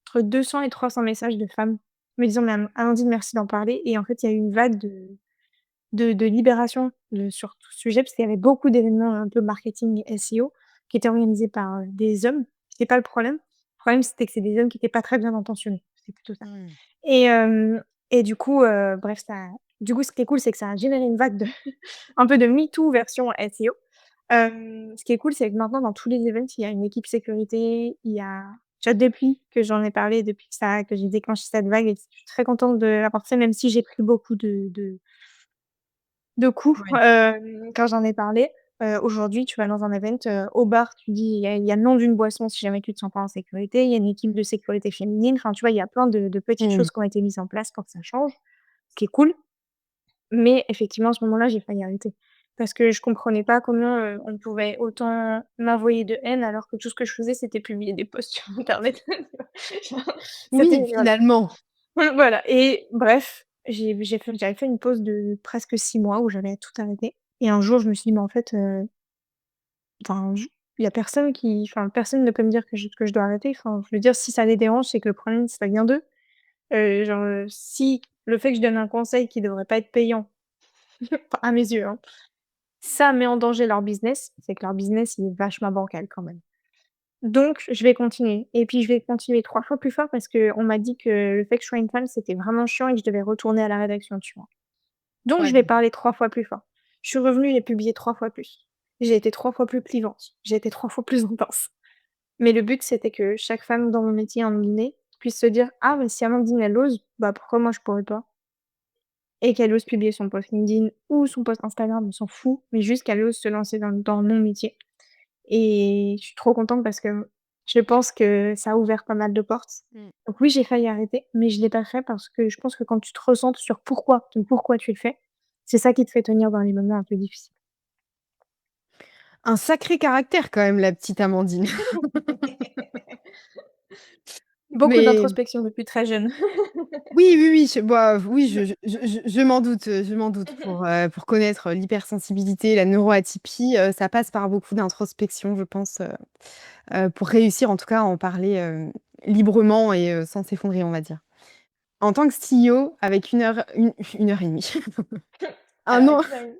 entre 200 et 300 messages de femmes me disant: «Mais Amandine, merci d'en parler» et en fait, il y a eu une vague de libération sur tout ce sujet, parce qu'il y avait beaucoup d'événements un peu marketing SEO qui étaient organisés par, des hommes. C'était pas le problème. Le problème, c'était que c'est des hommes qui étaient pas très bien intentionnés. C'est plutôt ça. Mmh. Et et du coup, bref, ce qui est cool, c'est que ça a généré une vague de un peu de MeToo version SEO. Ce qui est cool, c'est que maintenant dans tous les events, il y a une équipe sécurité, il y a déjà depuis que j'en ai parlé, depuis que j'ai déclenché cette vague et je suis très contente de l'avoir fait, même si j'ai pris beaucoup de coups, Ouais. quand j'en ai parlé. Aujourd'hui, tu vas dans un event, au bar, tu dis il y a le nom d'une boisson si jamais tu te sens pas en sécurité, il y a une équipe de sécurité féminine, enfin, tu vois, il y a plein de petites Mmh. choses qui ont été mises en place pour que ça change, ce qui est cool. Mais effectivement, à ce moment-là, j'ai failli arrêter. Parce que je comprenais pas comment, on pouvait autant m'envoyer de haine alors que tout ce que je faisais, c'était publier des posts sur internet. Oui, C'était voilà. finalement. Voilà et bref, j'avais fait une pause de presque 6 mois où j'avais tout arrêté et un jour je me suis dit: «Mais en fait, enfin, il y a personne personne ne peut me dire que je dois arrêter». Enfin, je veux dire si ça les dérange, c'est que le problème ça vient d'eux. Genre, si le fait que je donne un conseil qui devrait pas être payant, enfin à mes yeux, hein, ça met en danger leur business, c'est que leur business il est vachement bancal quand même. Donc je vais continuer et puis je vais continuer 3 fois plus fort parce qu'on m'a dit que le fait que je sois une femme, c'était vraiment chiant et que je devais retourner à la rédaction, tu vois? Donc je Ouais. vais parler 3 fois plus fort. Je suis revenue et publié 3 fois plus. J'ai été 3 fois plus clivante, j'ai été 3 fois plus intense. Mais le but, c'était que chaque femme dans mon métier, entre guillemets, puisse se dire: «Ah mais si Amandine elle ose, bah pourquoi moi je pourrais pas?» Et qu'elle ose publier son post LinkedIn ou son post Instagram, on s'en fout, mais juste qu'elle ose se lancer dans mon métier. Et je suis trop contente parce que je pense que ça a ouvert pas mal de portes. Mmh. Donc oui, j'ai failli arrêter, mais je l'ai pas fait parce que je pense que quand tu te recentres sur pourquoi tu le fais, c'est ça qui te fait tenir dans les moments un peu difficiles. Un sacré caractère quand même, la petite Amandine. Beaucoup Mais d'introspection depuis très jeune. oui, oui, oui, oui, je m'en doute, je m'en doute. Pour connaître l'hypersensibilité, la neuroatypie, ça passe par beaucoup d'introspection, je pense, pour réussir en tout cas à en parler, librement et sans s'effondrer, on va dire. En tant que CEO avec 1 heure et demie 1 Alors an écoute, Amélie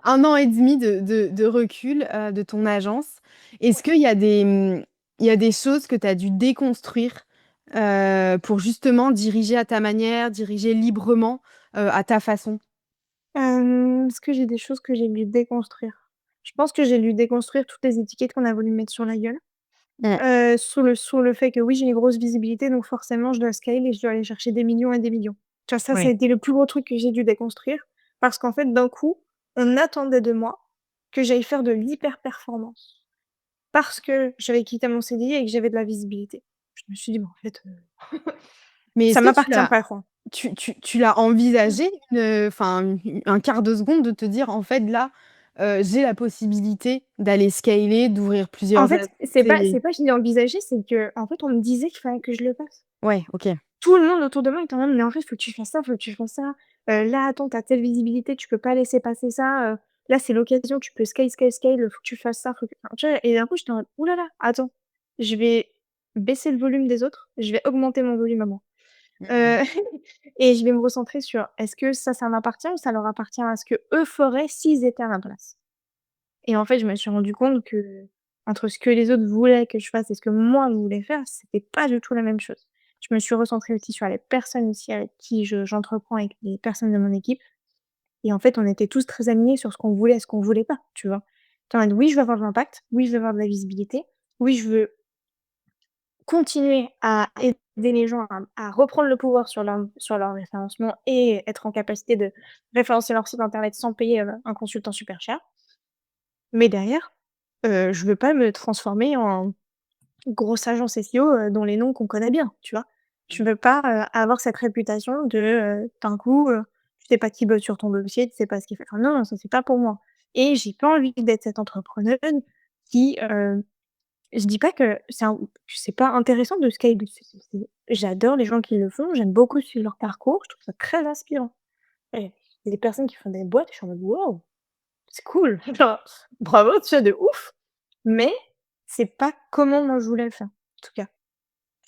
1 an et demi de recul, de ton agence. Est-ce ouais. qu'il y a des, il y a des choses que tu as dû déconstruire, pour justement diriger à ta manière, diriger librement, à ta façon? Est-ce que j'ai des choses que j'ai dû déconstruire? Je pense que j'ai dû déconstruire toutes les étiquettes qu'on a voulu me mettre sur la gueule. Mmh. Sous le fait que oui, j'ai une grosse visibilité, donc forcément je dois scale et je dois aller chercher des millions et des millions. Tu vois, ça a Ouais. été le plus gros truc que j'ai dû déconstruire parce qu'en fait, d'un coup, on attendait de moi que j'aille faire de l'hyper-performance parce que j'avais quitté mon CDI et que j'avais de la visibilité. Je me suis dit: «Mais en fait, Mais ça est-ce que tu m'appartient l'as pas, quoi». tu l'as envisagé enfin, un quart de seconde de te dire: «En fait, là, j'ai la possibilité d'aller scaler, d'ouvrir En plusieurs fait, c'est pas et» c'est pas que je l'ai envisagé, c'est qu'en fait, on me disait qu'il fallait que je le fasse. ouais, OK. Tout le monde autour de moi était en mode: «Mais en fait, faut que tu fasses ça, faut que tu fasses ça. Là, attends, tu as telle visibilité, tu peux pas laisser passer ça, là, c'est l'occasion, tu peux scale, scale, scale, faut que tu fasses ça, faut que» enfin, tu vois? Et d'un coup, j'étais en mode: «Ouh là là, attends, je vais baisser le volume des autres, je vais augmenter mon volume à moi». Mmh. Heu et je vais me recentrer sur est-ce que ça m'appartient ou ça leur appartient à ce qu'eux feraient s'ils étaient à ma place? Et en fait, je me suis rendu compte que entre ce que les autres voulaient que je fasse et ce que moi je voulais faire, c'était pas du tout la même chose. Je me suis recentrée aussi sur les personnes aussi avec qui j'entreprends, avec les personnes de mon équipe et en fait, on était tous très alignés sur ce qu'on voulait et ce qu'on voulait pas, tu vois? Tu es en mode: «Oui, je veux avoir de l'impact. Oui, je veux avoir de la visibilité. Oui, je veux continuer à aider les gens à reprendre le pouvoir sur leur référencement et être en capacité de référencer leur site internet sans payer, un consultant super cher. Mais derrière, je veux pas me transformer en grosse agence SEO, dont les noms qu'on connaît bien, tu vois? Je veux pas, avoir cette réputation de, d'un coup, tu sais pas qui bosse sur ton dossier, tu sais pas ce qu'il fait. Enfin non, ça c'est pas pour moi et j'ai pas envie d'être cette entrepreneuse qui, je dis pas que c'est pas intéressant de scale, c'est j'adore les gens qui le font, j'aime beaucoup suivre leur parcours, je trouve ça très inspirant et il y a des personnes qui font des boîtes, je suis en mode: «Waouh, c'est cool!» genre bravo, tu vois, de ouf! Mais c'est pas comment moi je voulais le faire, en tout cas.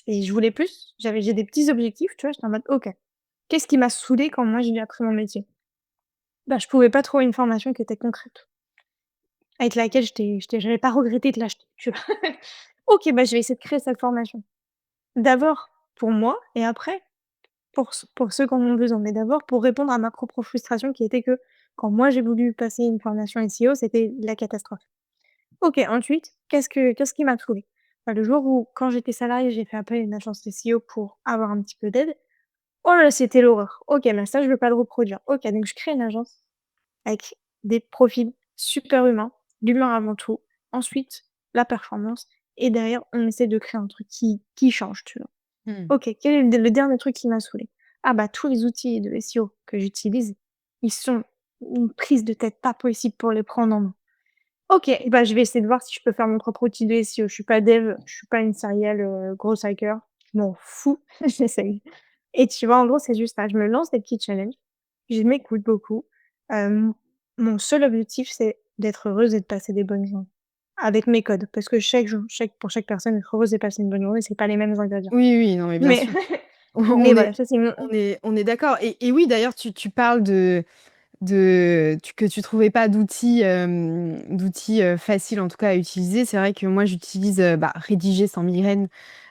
Et je voulais plus, j'ai des petits objectifs, tu vois? J'étais en mode: «OK, qu'est-ce qui m'a saoulée quand moi j'ai appris mon métier?» Bah, je pouvais pas trouver une formation qui était concrète, avec laquelle j'allais pas regretter de l'acheter, tu vois? OK, bah, je vais essayer de créer cette formation. D'abord pour moi et après pour ceux qui en ont besoin, mais d'abord pour répondre à ma propre frustration qui était que quand moi j'ai voulu passer une formation SEO, c'était la catastrophe. OK, ensuite, qu'est-ce qui m'a saoulée? Bah, le jour où, quand j'étais salariée, j'ai fait appel à une agence SEO pour avoir un petit peu d'aide. Oh là là, c'était l'horreur. OK, bah, ça, je veux pas le reproduire. OK, donc je crée une agence avec des profils super humains, l'humain avant tout, ensuite la performance et derrière, on essaie de créer un truc qui change, tu vois? Mmh. OK, quel est le dernier truc qui m'a saoulée? Ah bah, tous les outils de SEO que j'utilise, ils sont une prise de tête pas possible pour les prendre en main. OK, bah, je vais essayer de voir si je peux faire mon propre outil de SEO. Je suis pas dev, je suis pas une serial, grosse hacker. Je m'en fous, j'essaye et tu vois, en gros, c'est juste ça. Je me lance des petits challenges, je m'écoute beaucoup. Hem, Mon seul objectif, c'est d'être heureuse et de passer des bonnes journées avec mes codes parce que pour chaque personne, être heureuse et passer une bonne journée, c'est pas les mêmes ingrédients. Oui, oui, non, mais bien Mais sûr. mais On voilà, est ça c'est mon on est d'accord et oui, d'ailleurs, tu parles que tu trouvais pas d'outils, faciles, en tout cas, à utiliser. C'est vrai que moi, j'utilise, bah, Rédiger sans migraine,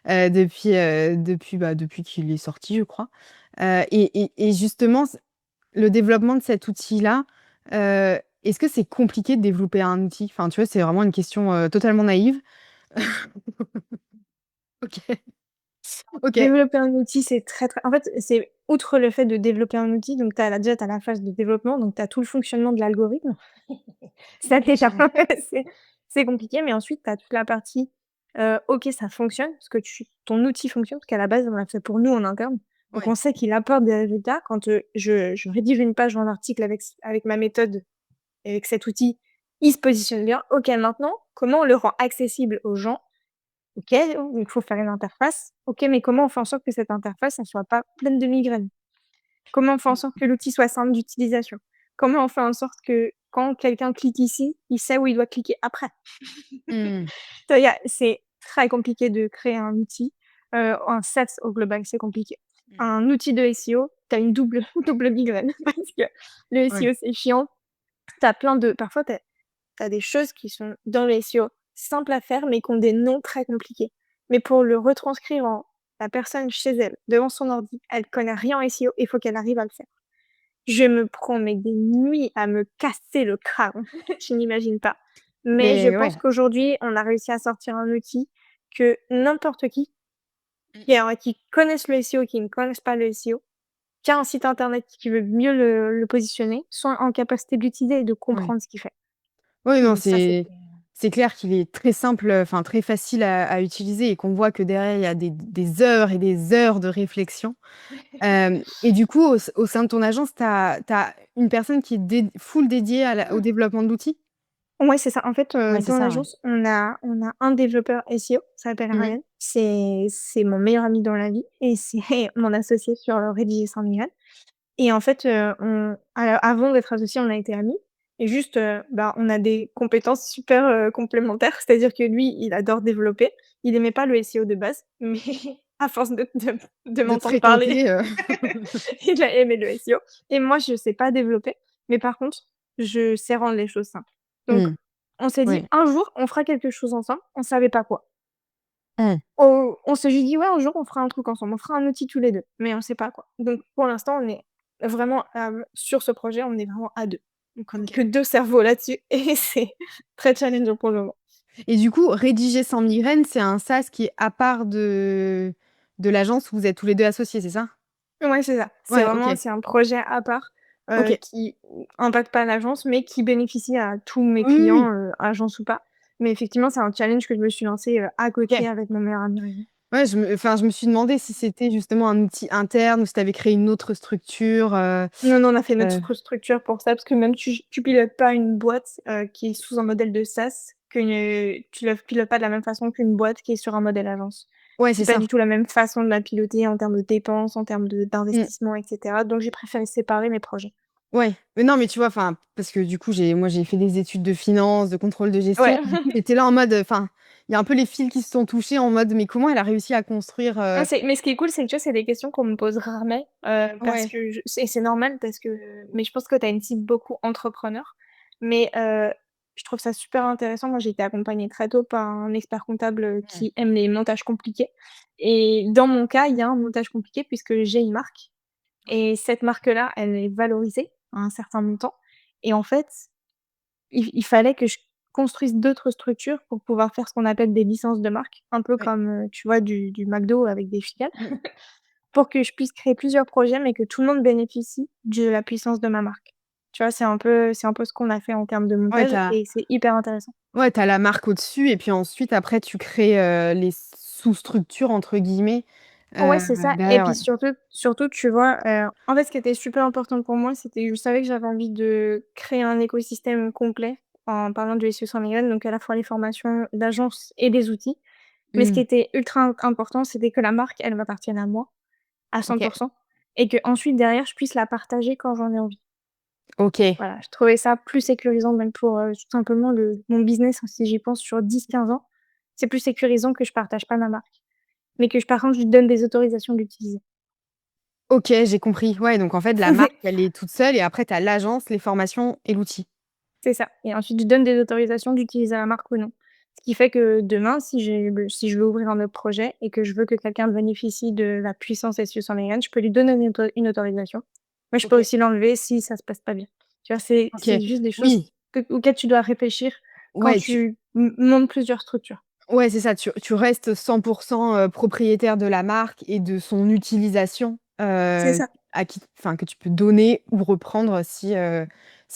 depuis qu'il est sorti, je crois, et justement, le développement de cet outil-là, est-ce que c'est compliqué de développer un outil? Enfin, tu vois, c'est vraiment une question, totalement naïve. OK. OK. développer un outil, c'est très, très en fait, c'est outre le fait de développer un outil, donc tu as la phase de développement, donc tu as tout le fonctionnement de l'algorithme. Ça déjà, c'est c'est compliqué, mais ensuite tu as toute la partie, OK, ça fonctionne, parce que ton outil fonctionne, parce qu'à la base, on l'a fait pour nous en interne. Donc Ouais. on sait qu'il apporte des résultats. Quand, je rédige une page ou un article avec ma méthode et avec cet outil, il se positionne bien. OK, maintenant, comment on le rend accessible aux gens? OK, donc il faut faire une interface. OK, mais comment on fait en sorte que cette interface, elle soit pas pleine de migraines? Comment on fait en sorte que l'outil soit simple d'utilisation? Comment on fait en sorte que quand quelqu'un clique ici, il sait où il doit cliquer après? Mmh. Tu vois, c'est très compliqué de créer un outil, un SaaS au global, c'est compliqué. Mmh. un outil de SEO, tu as une double double migraine parce que le Ouais. SEO, c'est chiant. Tu as plein de parfois, tu as des choses qui sont dans le SEO simples à faire, mais qui ont des noms très compliqués. Mais pour le retranscrire en la personne chez elle, devant son ordi, elle connaît rien en SEO, il faut qu'elle arrive à le faire. Je me prends mais des nuits à me casser le crâne, tu n'imagines pas. Mais je Mais pense ouais. qu'aujourd'hui, on a réussi à sortir un outil que n'importe Mmh. qui connaissent le SEO, qui ne connaissent pas le SEO, qui a un site internet qui veut mieux le positionner, sont en capacité d'utiliser et de Ouais. comprendre ce qu'il fait. Oui, non, Et ça, c'était c'est clair qu'il est très simple, enfin très facile à utiliser et qu'on voit que derrière il y a des heures et des heures de réflexion. Et du coup, au sein de ton agence, tu as une personne qui est full dédiée au développement de l'outil? ouais, c'est ça. En fait, Ouais, c'est dans ça, ouais. l'agence, on a un développeur SEO, ça s'appelle Mmh mh. Ryan. C'est mon meilleur ami dans la vie et c'est mon associé sur, Rédiger sans migraine. Et en fait, avant d'être associés, on a été amis et juste, bah, on a des compétences super, complémentaires. C'est-à-dire que lui, il adore développer. Il aimait pas le SEO de base, mais à force de De te m'entendre parler, fréquenter, il a aimé le SEO et moi, je sais pas développer, mais par contre, je sais rendre les choses simples. Donc Mmh. on s'est dit: Ouais. «Un jour, on fera quelque chose ensemble». On savait pas quoi. Mmh. On s'est juste dit: «Ouais, un jour, on fera un truc ensemble, on fera un outil tous les 2, mais on sait pas quoi». Donc pour l'instant, on est vraiment, sur ce projet, on est vraiment à 2. Donc on est que OK. 2 cerveaux là-dessus et c'est très challengeant pour le moment. Et du coup, Rédiger sans migraine, c'est un SaaS qui est à part de l'agence où vous êtes tous les 2 associés, c'est ça? Ouais, c'est ça. Ouais, OK. C'est un projet à part, OK. qui impacte pas l'agence, mais qui bénéficie à tous mes Oui, oui, clients, oui. agence ou pas. Mais effectivement, c'est un challenge que je me suis lancé, à côté OK. avec mon meilleur ami Rémi. Ouais, je me suis demandé si c'était justement un outil interne ou si tu avais créé une autre structure, Non, non, on a fait heu notre structure pour ça, parce que même tu pilotes pas une boîte, qui est sous un modèle de SaaS, tu la pilotes pas de la même façon qu'une boîte qui est sur un modèle agence. ouais, c'est C'est pas ça. du tout la même façon de la piloter en termes de dépenses, en termes Mmh. d'investissement et cetera, donc j'ai préféré séparer mes projets. Ouais, mais non, mais tu vois, enfin, parce que du coup, j'ai fait des études de finance, de contrôle de gestion. Ouais. Du coup, j'étais là en mode, enfin, il y a un peu les fils qui se sont touchés en mode: «Mais comment elle a réussi à construire, Ah, mais ce qui est cool, c'est que, tu vois, c'est des questions qu'on me pose rarement, parce Ouais. que c'est normal parce que mais je pense que tu as une cible beaucoup entrepreneur. Mais, je trouve ça super intéressant. Moi, j'ai été accompagnée très tôt par un expert comptable, Mmh. qui aime les montages compliqués et dans mon cas, il y a un montage compliqué puisque j'ai une marque Oui. et cette marque-là, elle est valorisée à un certain montant et en fait, il fallait que je construise d'autres structures pour pouvoir faire ce qu'on appelle des licences de marque, un peu Ouais. comme, tu vois, du McDo avec des filiales. Mmh. Pour que je puisse créer plusieurs projets, mais que tout le monde bénéficie de la puissance de ma marque. Tu vois, c'est un peu ce qu'on a fait en termes de Ouais, montage et c'est hyper intéressant. tu as la marque au-dessus et puis ensuite après tu crées, les «sous-structures» entre guillemets, Ouais, c'est ça et derrière, puis ouais. surtout, tu vois, en fait, ce qui était super important pour moi, c'était je savais que j'avais envie de créer un écosystème complet en parlant du SEO sans migraine, donc à la fois les formations d'agence et des outils. Mais ce qui Mmh. était ultra important, c'était que la marque, elle m'appartienne à moi, à 100 OK. et qu'ensuite derrière, je puisse la partager quand j'en ai envie. OK. Voilà, je trouvais ça plus sécurisant même pour, tout simplement le mon business, si j'y pense sur 10 15 ans. C'est plus sécurisant que je partage pas ma marque, mais que par contre je lui donne des autorisations d'utiliser. OK, j'ai compris. Ouais, donc en fait, la marque, elle est toute seule et après tu as l'agence, les formations et l'outil. C'est ça et ensuite je donne des autorisations d'utiliser la marque ou non. Ce qui fait que demain, si je veux ouvrir un autre projet et que je veux que quelqu'un bénéficie de la puissance SEO sans méngane, je peux lui donner une autorisation. Mais je peux OK. aussi l'enlever si ça se passe pas bien. Tu vois, c'est OK. juste des choses Oui, auxquelles tu dois réfléchir quand ouais, tu montes plusieurs structures. ouais, c'est ça, tu restes 100 propriétaire de la marque et de son utilisation, C'est ça. à qui enfin, que tu peux donner ou reprendre si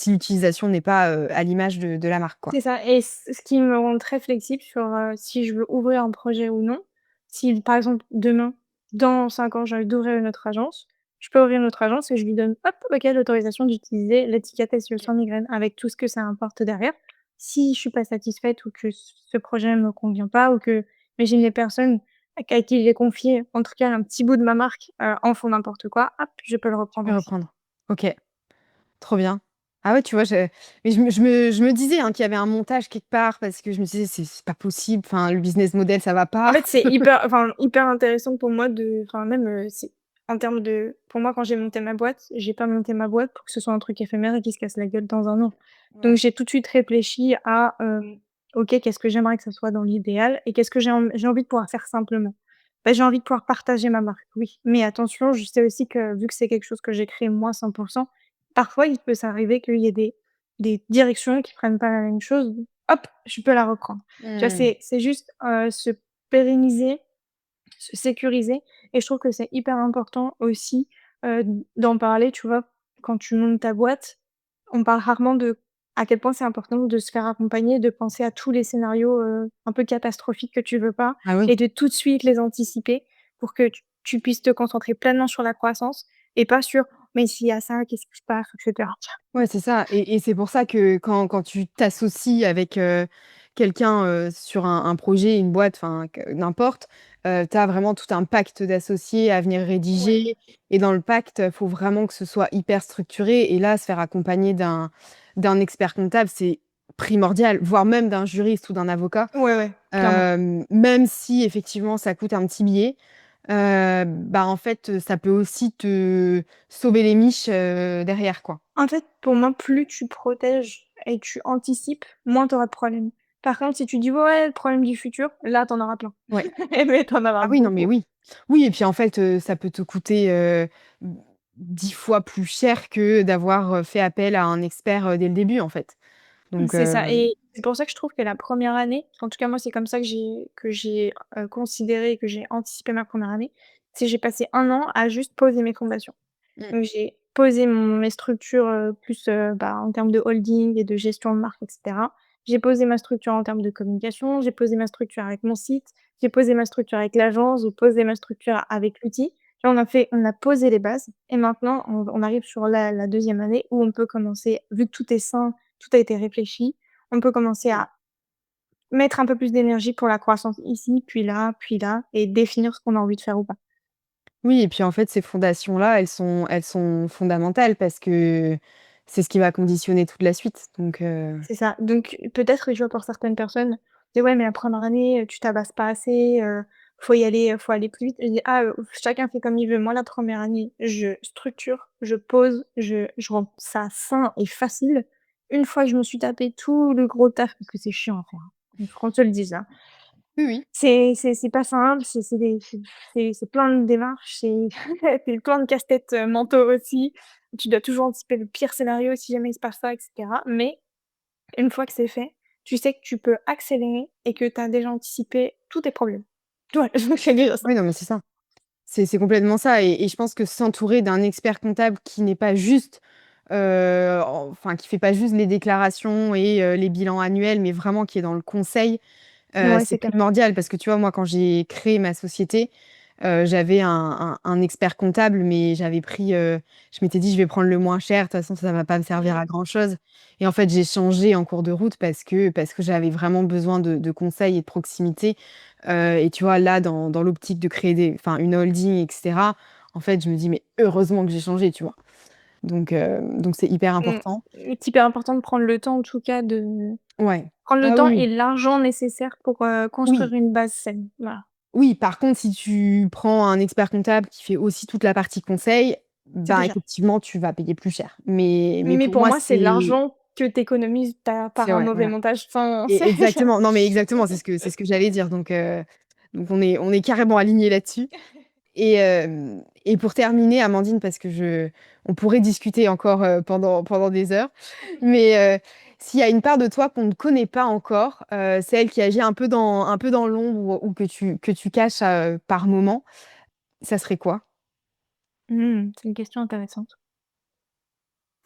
l'utilisation n'est pas, à l'image de la marque, quoi. C'est ça et ce qui me rend très flexible sur, si je veux ouvrir un projet ou non. Si, par exemple, demain, dans 5 ans, j'ai envie d'ouvrir une autre agence, je peux ouvrir une autre agence et je lui donne, hop, OK, l'autorisation d'utiliser l'étiquette SEO OK. sans migraine avec tout ce que ça importe derrière. Si je suis pas satisfaite ou que ce projet me convient pas ou que imagine les personnes à qui j'ai confié, en tout cas un petit bout de ma marque, en font n'importe quoi, hop, je peux le Tu reprendre peux aussi. reprendre. OK, trop bien. Ah ouais, tu vois, mais je me disais, hein, qu'il y avait un montage quelque part parce que je me disais: «C'est pas possible, enfin, le business model, ça va En pas». fait, c'est hyper intéressant pour moi de enfin même, c'est En termes de pour moi, quand j'ai monté ma boîte, j'ai pas monté ma boîte pour que ce soit un truc éphémère et qui se casse la gueule dans un an. Donc Ouais. j'ai tout de suite réfléchi à, OK, qu'est-ce que j'aimerais que ça soit dans l'idéal et qu'est-ce que j'ai envie de pouvoir faire simplement? Bah, j'ai envie de pouvoir partager ma marque, oui, mais attention, je sais aussi que vu que c'est quelque chose que j'ai créé moi 100, parfois il peut s'arriver qu'il y ait des directions qui prennent pas la même chose, hop, je peux la reprendre. Tu vois, Mmh. c'est juste, se pérenniser, se sécuriser et je trouve que c'est hyper important aussi, d'en parler, tu vois? Quand tu montes ta boîte, on parle rarement de à quel point c'est important de se faire accompagner, de penser à tous les scénarios, un peu catastrophiques que tu veux pas Ah oui. et de tout de suite les anticiper pour que tu puisses te concentrer pleinement sur la croissance et pas sur: «Mais s'il y a ça, qu'est-ce qui se passe?» et cetera. Ouais, c'est ça et c'est pour ça que quand tu t'associes avec, quelqu'un, sur un projet, une boîte, enfin que n'importe, tu as vraiment tout un pacte d'associés à venir Ouais. rédiger et dans le pacte, faut vraiment que ce soit hyper structuré et là, se faire accompagner d'un expert comptable, c'est primordial, voire même d'un juriste ou d'un avocat, Ouais, ouais, clairement. même si effectivement ça coûte un petit billet, bah, en fait, ça peut aussi te sauver les miches, derrière, quoi. En fait, pour moi, plus tu protèges et tu anticipes, moins tu auras de problèmes. Par contre, si tu dis: «Ouais, le problème du futur», là, tu en auras plein. Ouais. Et beh, tu en auras Ah oui, non, mais beaucoup. oui. Oui et puis, en fait, ça peut te coûter, 10 fois plus cher que d'avoir, fait appel à un expert, dès le début, en fait. Donc C'est ça et c'est pour ça que je trouve que la première année, en tout cas moi c'est comme ça que j'ai considéré et que j'ai anticipé ma première année, c'est j'ai passé 1 an à juste poser mes fondations. mmh, Donc j'ai posé mes structures, plus, bah, en termes de holding et de gestion de marque et cetera. J'ai posé ma structure en termes de communication, j'ai posé ma structure avec mon site, j'ai posé ma structure avec l'agence, j'ai posé ma structure avec l'outil. Tu vois, on a posé les bases et maintenant on arrive sur la 2e année où on peut commencer vu que tout est sain, tout a été réfléchi, on peut commencer mmh. à mettre un peu plus d'énergie pour la croissance ici, puis là et définir ce qu'on a envie de faire ou pas. Oui et puis, en fait, ces fondations-là, elles sont fondamentales parce que c'est ce qui va conditionner toute la suite. Donc C'est ça, donc peut-être, tu vois, pour certaines personnes, c'est «Ouais, mais la première année, tu tabasses pas assez, faut aller plus vite». Je dis: «Ah, chacun fait comme il veut». Moi, la première année, je structure, je pose, je rends ça sain et facile. Une fois que je me suis tapé tout le gros taf, parce que c'est chiant à faire, hein, qu'on te le dise, hein. oui, oui. C'est pas simple, c'est plein de démarches, c'est c'est plein de casse-têtes, mentaux aussi. Tu dois toujours anticiper le pire scénario si jamais il se passe ça et cetera, mais une fois que c'est fait, tu sais que tu peux accélérer et que tu as déjà anticipé tous tes problèmes. Ouais, c'est déjà ça. Oui, non, mais c'est ça. C'est complètement ça et je pense que s'entourer d'un expert comptable qui n'est pas juste, enfin, qui fait pas juste les déclarations et les bilans annuels, mais vraiment qui est dans le conseil. Ouais, C'est c'est clair. primordial parce que tu vois, moi, quand j'ai créé ma société, j'avais un expert comptable, mais j'avais pris, je m'étais dit: «Je vais prendre le moins cher, de toute façon ça va pas me servir à Mmh. grand chose» et en fait, j'ai changé en cours de route parce que j'avais vraiment besoin de conseils et de proximité, et tu vois, là, dans l'optique de créer une holding et cetera, en fait, je me dis: «Mais heureusement que j'ai changé», tu vois? Donc c'est hyper Mmh. important. C'est hyper important de prendre le temps en tout cas de Ouais. prendre le Ah temps oui, et oui. l'argent nécessaire pour, construire Oui. une base saine. Voilà, Oui, par contre, si tu prends un expert comptable qui fait aussi toute la partie conseil, c'est ben, plus cher. effectivement, tu vas payer plus cher. Mais Mais pour pour moi, moi, c'est l'argent que tu économises par c'est un ouais, mauvais voilà montage. Enfin, et exactement, non, mais exactement, c'est ce que j'allais dire donc on est carrément alignés là-dessus et pour terminer, Amandine, parce que je on pourrait discuter encore, pendant des heures, mais s'il y a une part de toi qu'on ne connaît pas encore, celle qui agit un peu dans l'ombre ou que tu caches, par moment, ça serait quoi? C'est une question intéressante.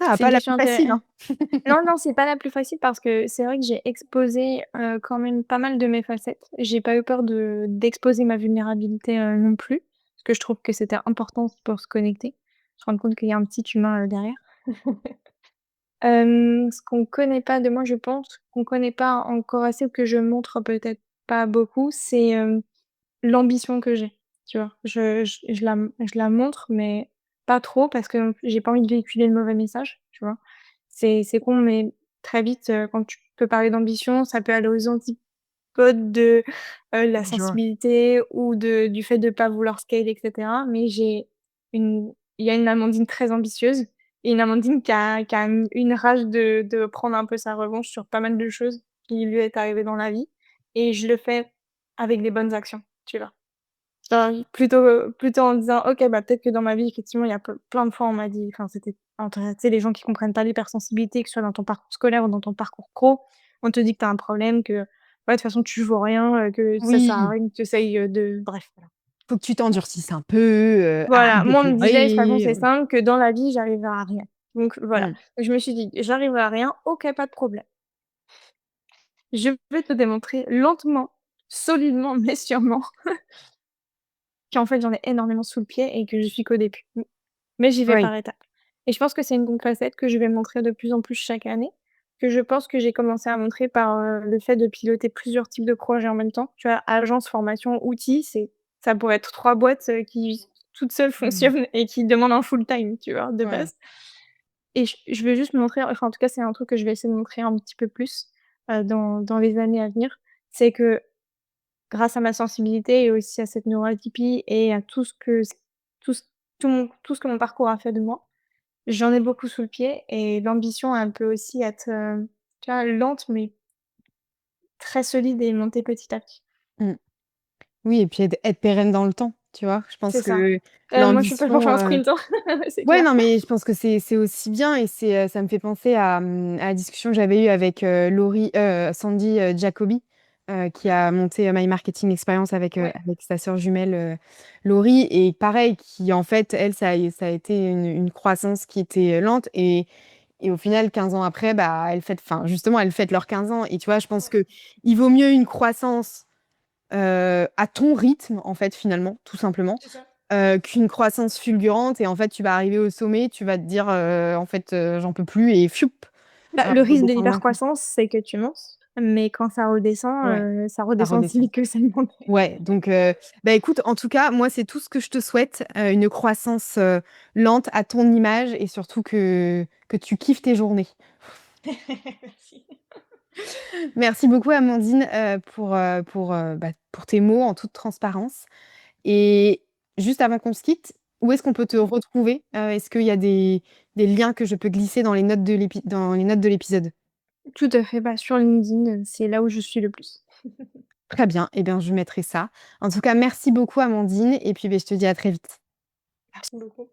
Ah, C'est une pas la question plus facile, hein. non, non, c'est pas la plus facile parce que c'est vrai que j'ai exposé, quand même pas mal de mes facettes. J'ai pas eu peur d'exposer ma vulnérabilité, non plus, parce que je trouve que c'était important pour se connecter, se rendre compte qu'il y a un petit humain, derrière. Ce qu'on connaît pas de moi, je pense, qu'on connaît pas encore assez ou que je montre peut-être pas beaucoup, c'est, l'ambition que j'ai, tu vois? Je la montre, mais pas trop parce que j'ai pas envie de véhiculer le mauvais message, tu vois? C'est con, mais très vite, quand tu peux parler d'ambition, ça peut aller aux antipodes de, la Je vois. sensibilité ou du fait de pas vouloir scale et cetera. Mais j'ai il y a une Amandine très ambitieuse et une Amandine qui a une rage de prendre un peu sa revanche sur pas mal de choses qui lui est arrivées dans la vie et je le fais avec des bonnes actions, tu vois? Genre plutôt en disant: «OK, bah, peut-être que dans ma vie, effectivement, il y a plein de fois, on m'a dit» enfin, c'était entre tu sais, les gens qui comprennent pas l'hypersensibilité, que ce soit dans ton parcours scolaire ou dans ton parcours pro, on te dit que tu as un problème, que, ouais, de toute façon, tu vaux rien, que ça sert à Oui, rien que tu essayes, de bref, voilà. faut que tu t'endurcisses un peu, arrête Voilà, de moi, on me disait, de toute façon, pleurer, c'est simple, que dans la vie, j'arriverai à rien. Donc voilà. Mmh. Donc je me suis dit: «J'arriverai à rien, OK, pas de problème. Je vais te démontrer lentement, solidement, mais sûrement qu'en fait, j'en ai énormément sous le pied et que je suis qu'au début». Mais j'y vais Oui. par étapes et je pense que c'est une bonne facette que je vais montrer de plus en plus chaque année, que je pense que j'ai commencé à montrer par, le fait de piloter plusieurs types de projets en même temps. Tu vois? Agence, formation, outils, ça pourrait être 3 boîtes, qui toutes seules Mmh. fonctionnent et qui demandent un full time, tu vois? De Ouais. base et je veux juste montrer enfin, en tout cas, c'est un truc que je vais essayer de montrer un petit peu plus, dans les années à venir. C'est que grâce à ma sensibilité et aussi à cette neuroatypie et à tout ce tout ce que mon parcours a fait de moi, j'en ai beaucoup sous le pied et l'ambition, elle peut aussi être, tu vois, lente mais très solide et monter petit à petit. Mmh. Oui et puis être pérenne dans le temps, tu vois? Je C'est pense ça. que Moi, je suis pas pour l'ambition, faire un sprint, hein, c'est ouais, clair. non, mais je pense que c'est aussi bien et ça me fait penser à la discussion que j'avais eue avec, Sandy, Jacoby, qui a monté, My Marketing Experience Ouais. avec sa sœur jumelle, Laurie et pareil, qui en fait, elle, ça a été une croissance qui était, lente et au final 15 ans après, bah, justement, elles fêtent leurs 15 ans et tu vois, je pense Ouais. qu'il vaut mieux une croissance, à ton rythme, en fait, finalement, tout simplement, C'est ça. qu'une croissance fulgurante et en fait, tu vas arriver au sommet, tu vas te dire, «En fait, j'en peux plus» et fioup, Bah, le risque de redescendre d'un coup. l'hypercroissance, c'est que tu montes, mais quand Ouais, ça ça redescend aussi redescend. vite que ça monte. Ouais, donc bah, écoute, en tout cas, moi, c'est tout ce que je te souhaite, une croissance, lente à ton image et surtout que tu kiffes tes journées. Merci. Merci beaucoup Amandine, pour tes mots en toute transparence et juste avant qu'on se quitte, où est-ce qu'on peut te retrouver? Est-ce qu'il y a des liens que je peux glisser dans les notes de l'épisode? Tout à fait, bah, sur LinkedIn, c'est là où je suis le plus. Très bien, eh bien je mettrai ça. En tout cas, merci beaucoup Amandine et puis, beh, je te dis à très vite. Merci beaucoup.